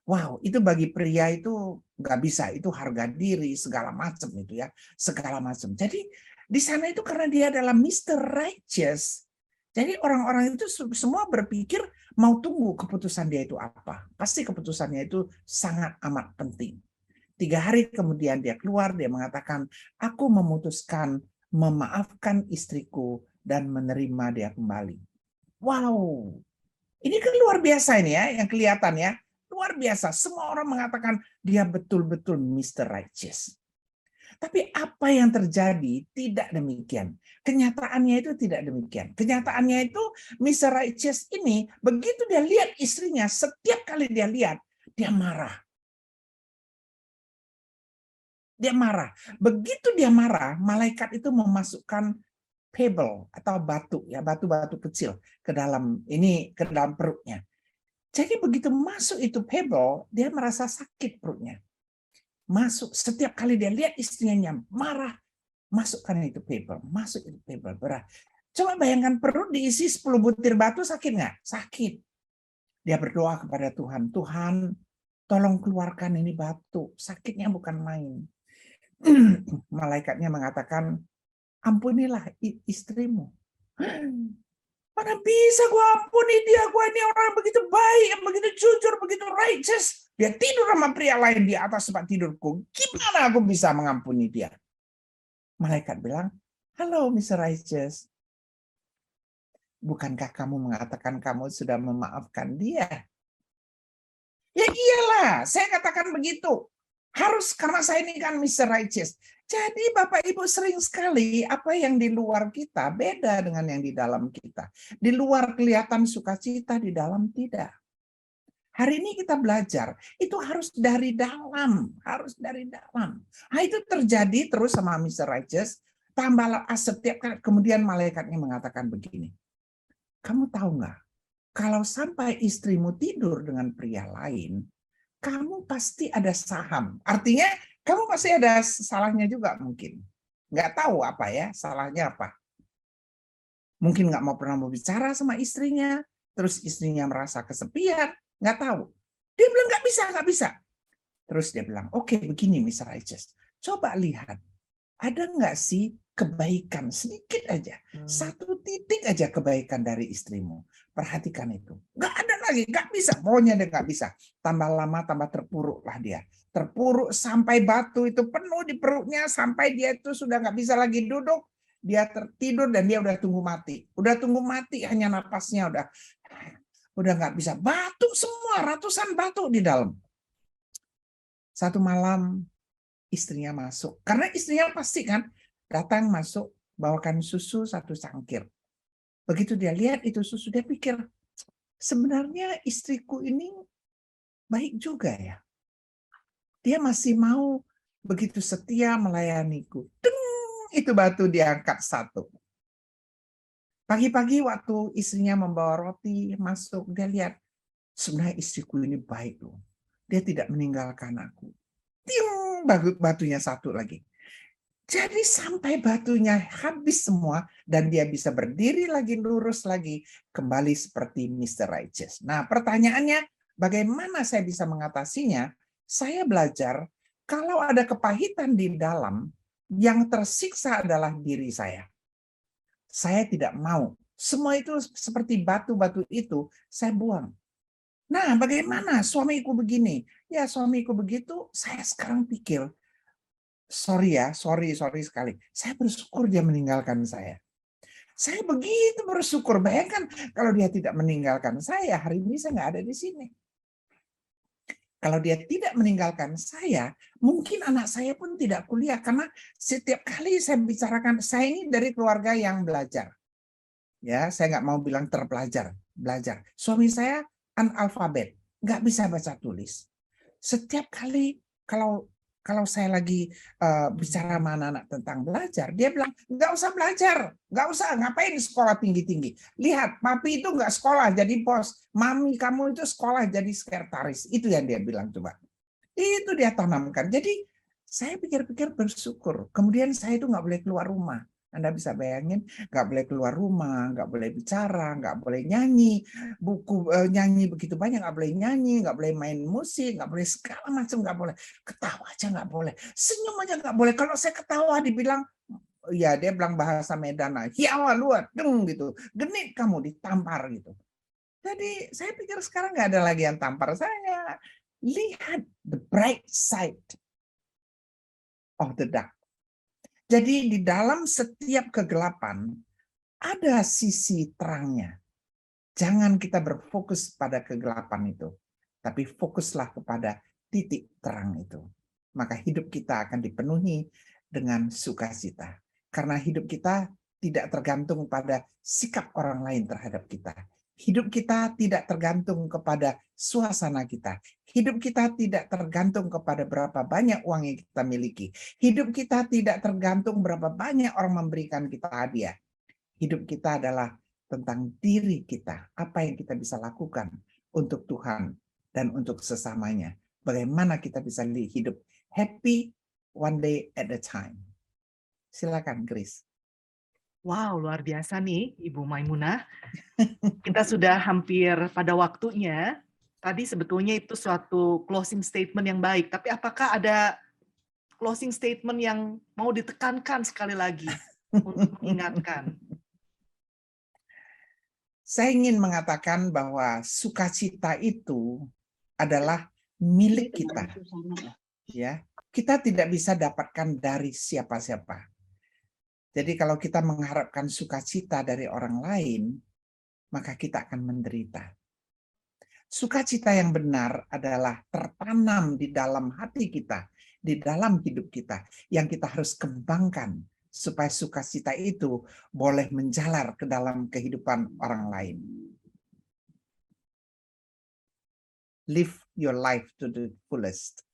Wow, itu bagi pria itu nggak bisa, itu harga diri, segala macam itu ya, segala macam. Jadi di sana itu karena dia adalah Mr. Righteous, jadi orang-orang itu semua berpikir mau tunggu keputusan dia itu apa. Pasti keputusannya itu sangat amat penting. 3 hari kemudian dia keluar, dia mengatakan, aku memutuskan memaafkan istriku dan menerima dia kembali. Wow, ini kan luar biasa ini ya, yang kelihatan ya. Luar biasa, semua orang mengatakan dia betul-betul Mr. Righteous. Tapi apa yang terjadi tidak demikian. Kenyataannya itu tidak demikian. Kenyataannya itu Mr. Righteous ini, begitu dia lihat istrinya, setiap kali dia lihat, dia marah. Dia marah. Begitu dia marah, malaikat itu memasukkan pebble atau batu, ya, batu-batu kecil ke dalam perutnya. Jadi begitu masuk itu pebble, dia merasa sakit perutnya. Masuk setiap kali dia lihat istrinya marah, masukkan itu pebble, masuk itu pebble berat. Coba bayangkan perut diisi 10 butir batu, sakit nggak? Sakit. Dia berdoa kepada Tuhan, Tuhan tolong keluarkan ini batu, sakitnya bukan main. Malaikatnya mengatakan, ampunilah istrimu. Mana bisa gue ampuni dia, gue ini orang begitu baik, begitu jujur, begitu righteous. Dia tidur sama pria lain di atas tempat tidurku. Gimana aku bisa mengampuni dia? Malaikat bilang, halo Mr. Righteous. Bukankah kamu mengatakan kamu sudah memaafkan dia? Ya iyalah, saya katakan begitu. Harus, karena saya ini kan Mr. Righteous. Jadi Bapak Ibu sering sekali apa yang di luar kita beda dengan yang di dalam kita. Di luar kelihatan sukacita, di dalam tidak. Hari ini kita belajar, itu harus dari dalam. Harus dari dalam. Nah, itu terjadi terus sama Mr. Righteous. Tambah setiap kali, kemudian malaikatnya mengatakan begini. Kamu tahu nggak? Kalau sampai istrimu tidur dengan pria lain, kamu pasti ada saham. Artinya kamu pasti ada salahnya juga mungkin. Nggak tahu apa ya, salahnya apa. Mungkin nggak mau pernah mau bicara sama istrinya, terus istrinya merasa kesepian, nggak tahu. Dia bilang nggak bisa. Terus dia bilang, oke, begini Mr. Righteous, coba lihat, ada nggak sih kebaikan sedikit aja, 1 titik aja kebaikan dari istrimu. Perhatikan itu. Nggak ada lagi, nggak bisa. Pokoknya dia nggak bisa. Tambah lama, tambah terpuruklah dia. Terpuruk sampai batu itu penuh di perutnya, sampai dia itu sudah nggak bisa lagi duduk. Dia tertidur dan dia udah tunggu mati. Udah tunggu mati, hanya napasnya udah nggak bisa. Batu semua, ratusan batu di dalam. Satu malam istrinya masuk. Karena istrinya pasti kan datang masuk, bawakan susu 1 cangkir. Begitu dia lihat itu susu, dia pikir, sebenarnya istriku ini baik juga ya. Dia masih mau begitu setia melayaniku. Deng, itu batu diangkat 1. Pagi-pagi waktu istrinya membawa roti masuk, dia lihat, sebenarnya istriku ini baik loh. Dia tidak meninggalkan aku. Ting, batunya 1 lagi. Jadi sampai batunya habis semua dan dia bisa berdiri lagi, lurus lagi, kembali seperti Mr. Righteous. Nah, pertanyaannya, bagaimana saya bisa mengatasinya? Saya belajar kalau ada kepahitan di dalam, yang tersiksa adalah diri saya. Saya tidak mau. Semua itu seperti batu-batu itu saya buang. Nah, bagaimana suamiku begini? Ya, suamiku begitu, saya sekarang pikir, sorry sekali. Saya bersyukur dia meninggalkan saya. Saya begitu bersyukur. Bayangkan kalau dia tidak meninggalkan saya, hari ini saya nggak ada di sini. Kalau dia tidak meninggalkan saya, mungkin anak saya pun tidak kuliah. Karena setiap kali saya bicarakan, saya ini dari keluarga yang belajar. Ya, saya nggak mau bilang terpelajar, belajar. Suami saya analfabet, nggak bisa baca tulis. Setiap kali kalau saya lagi bicara sama anak-anak tentang belajar, dia bilang, nggak usah belajar, nggak usah, ngapain sekolah tinggi-tinggi. Lihat, papi itu nggak sekolah jadi bos, mami kamu itu sekolah jadi sekretaris. Itu yang dia bilang, coba. Itu dia tanamkan. Jadi saya pikir-pikir bersyukur. Kemudian saya itu nggak boleh keluar rumah. Anda bisa bayangin, nggak boleh keluar rumah, nggak boleh bicara, nggak boleh nyanyi, nyanyi begitu banyak, nggak boleh nyanyi, nggak boleh main musik, nggak boleh segala macam, nggak boleh ketawa aja nggak boleh, senyum aja nggak boleh. Kalau saya ketawa dibilang, ya dia bilang bahasa Medan, hiawa luat, deng gitu, genit kamu ditampar gitu. Jadi saya pikir sekarang nggak ada lagi yang tampar saya. Lihat the bright side of the dark. Jadi di dalam setiap kegelapan ada sisi terangnya. Jangan kita berfokus pada kegelapan itu, tapi fokuslah kepada titik terang itu. Maka hidup kita akan dipenuhi dengan sukacita. Karena hidup kita tidak tergantung pada sikap orang lain terhadap kita. Hidup kita tidak tergantung kepada suasana kita. Hidup kita tidak tergantung kepada berapa banyak uang yang kita miliki. Hidup kita tidak tergantung berapa banyak orang memberikan kita hadiah. Hidup kita adalah tentang diri kita. Apa yang kita bisa lakukan untuk Tuhan dan untuk sesamanya. Bagaimana kita bisa hidup happy one day at a time. Silakan, Grace. Wow, luar biasa nih Ibu Maimunah. Kita sudah hampir pada waktunya. Tadi sebetulnya itu suatu closing statement yang baik. Tapi apakah ada closing statement yang mau ditekankan sekali lagi untuk mengingatkan? Saya ingin mengatakan bahwa sukacita itu adalah milik kita. Ya, kita tidak bisa dapatkan dari siapa-siapa. Jadi kalau kita mengharapkan sukacita dari orang lain, maka kita akan menderita. Sukacita yang benar adalah tertanam di dalam hati kita, di dalam hidup kita, yang kita harus kembangkan supaya sukacita itu boleh menjalar ke dalam kehidupan orang lain. Live your life to the fullest.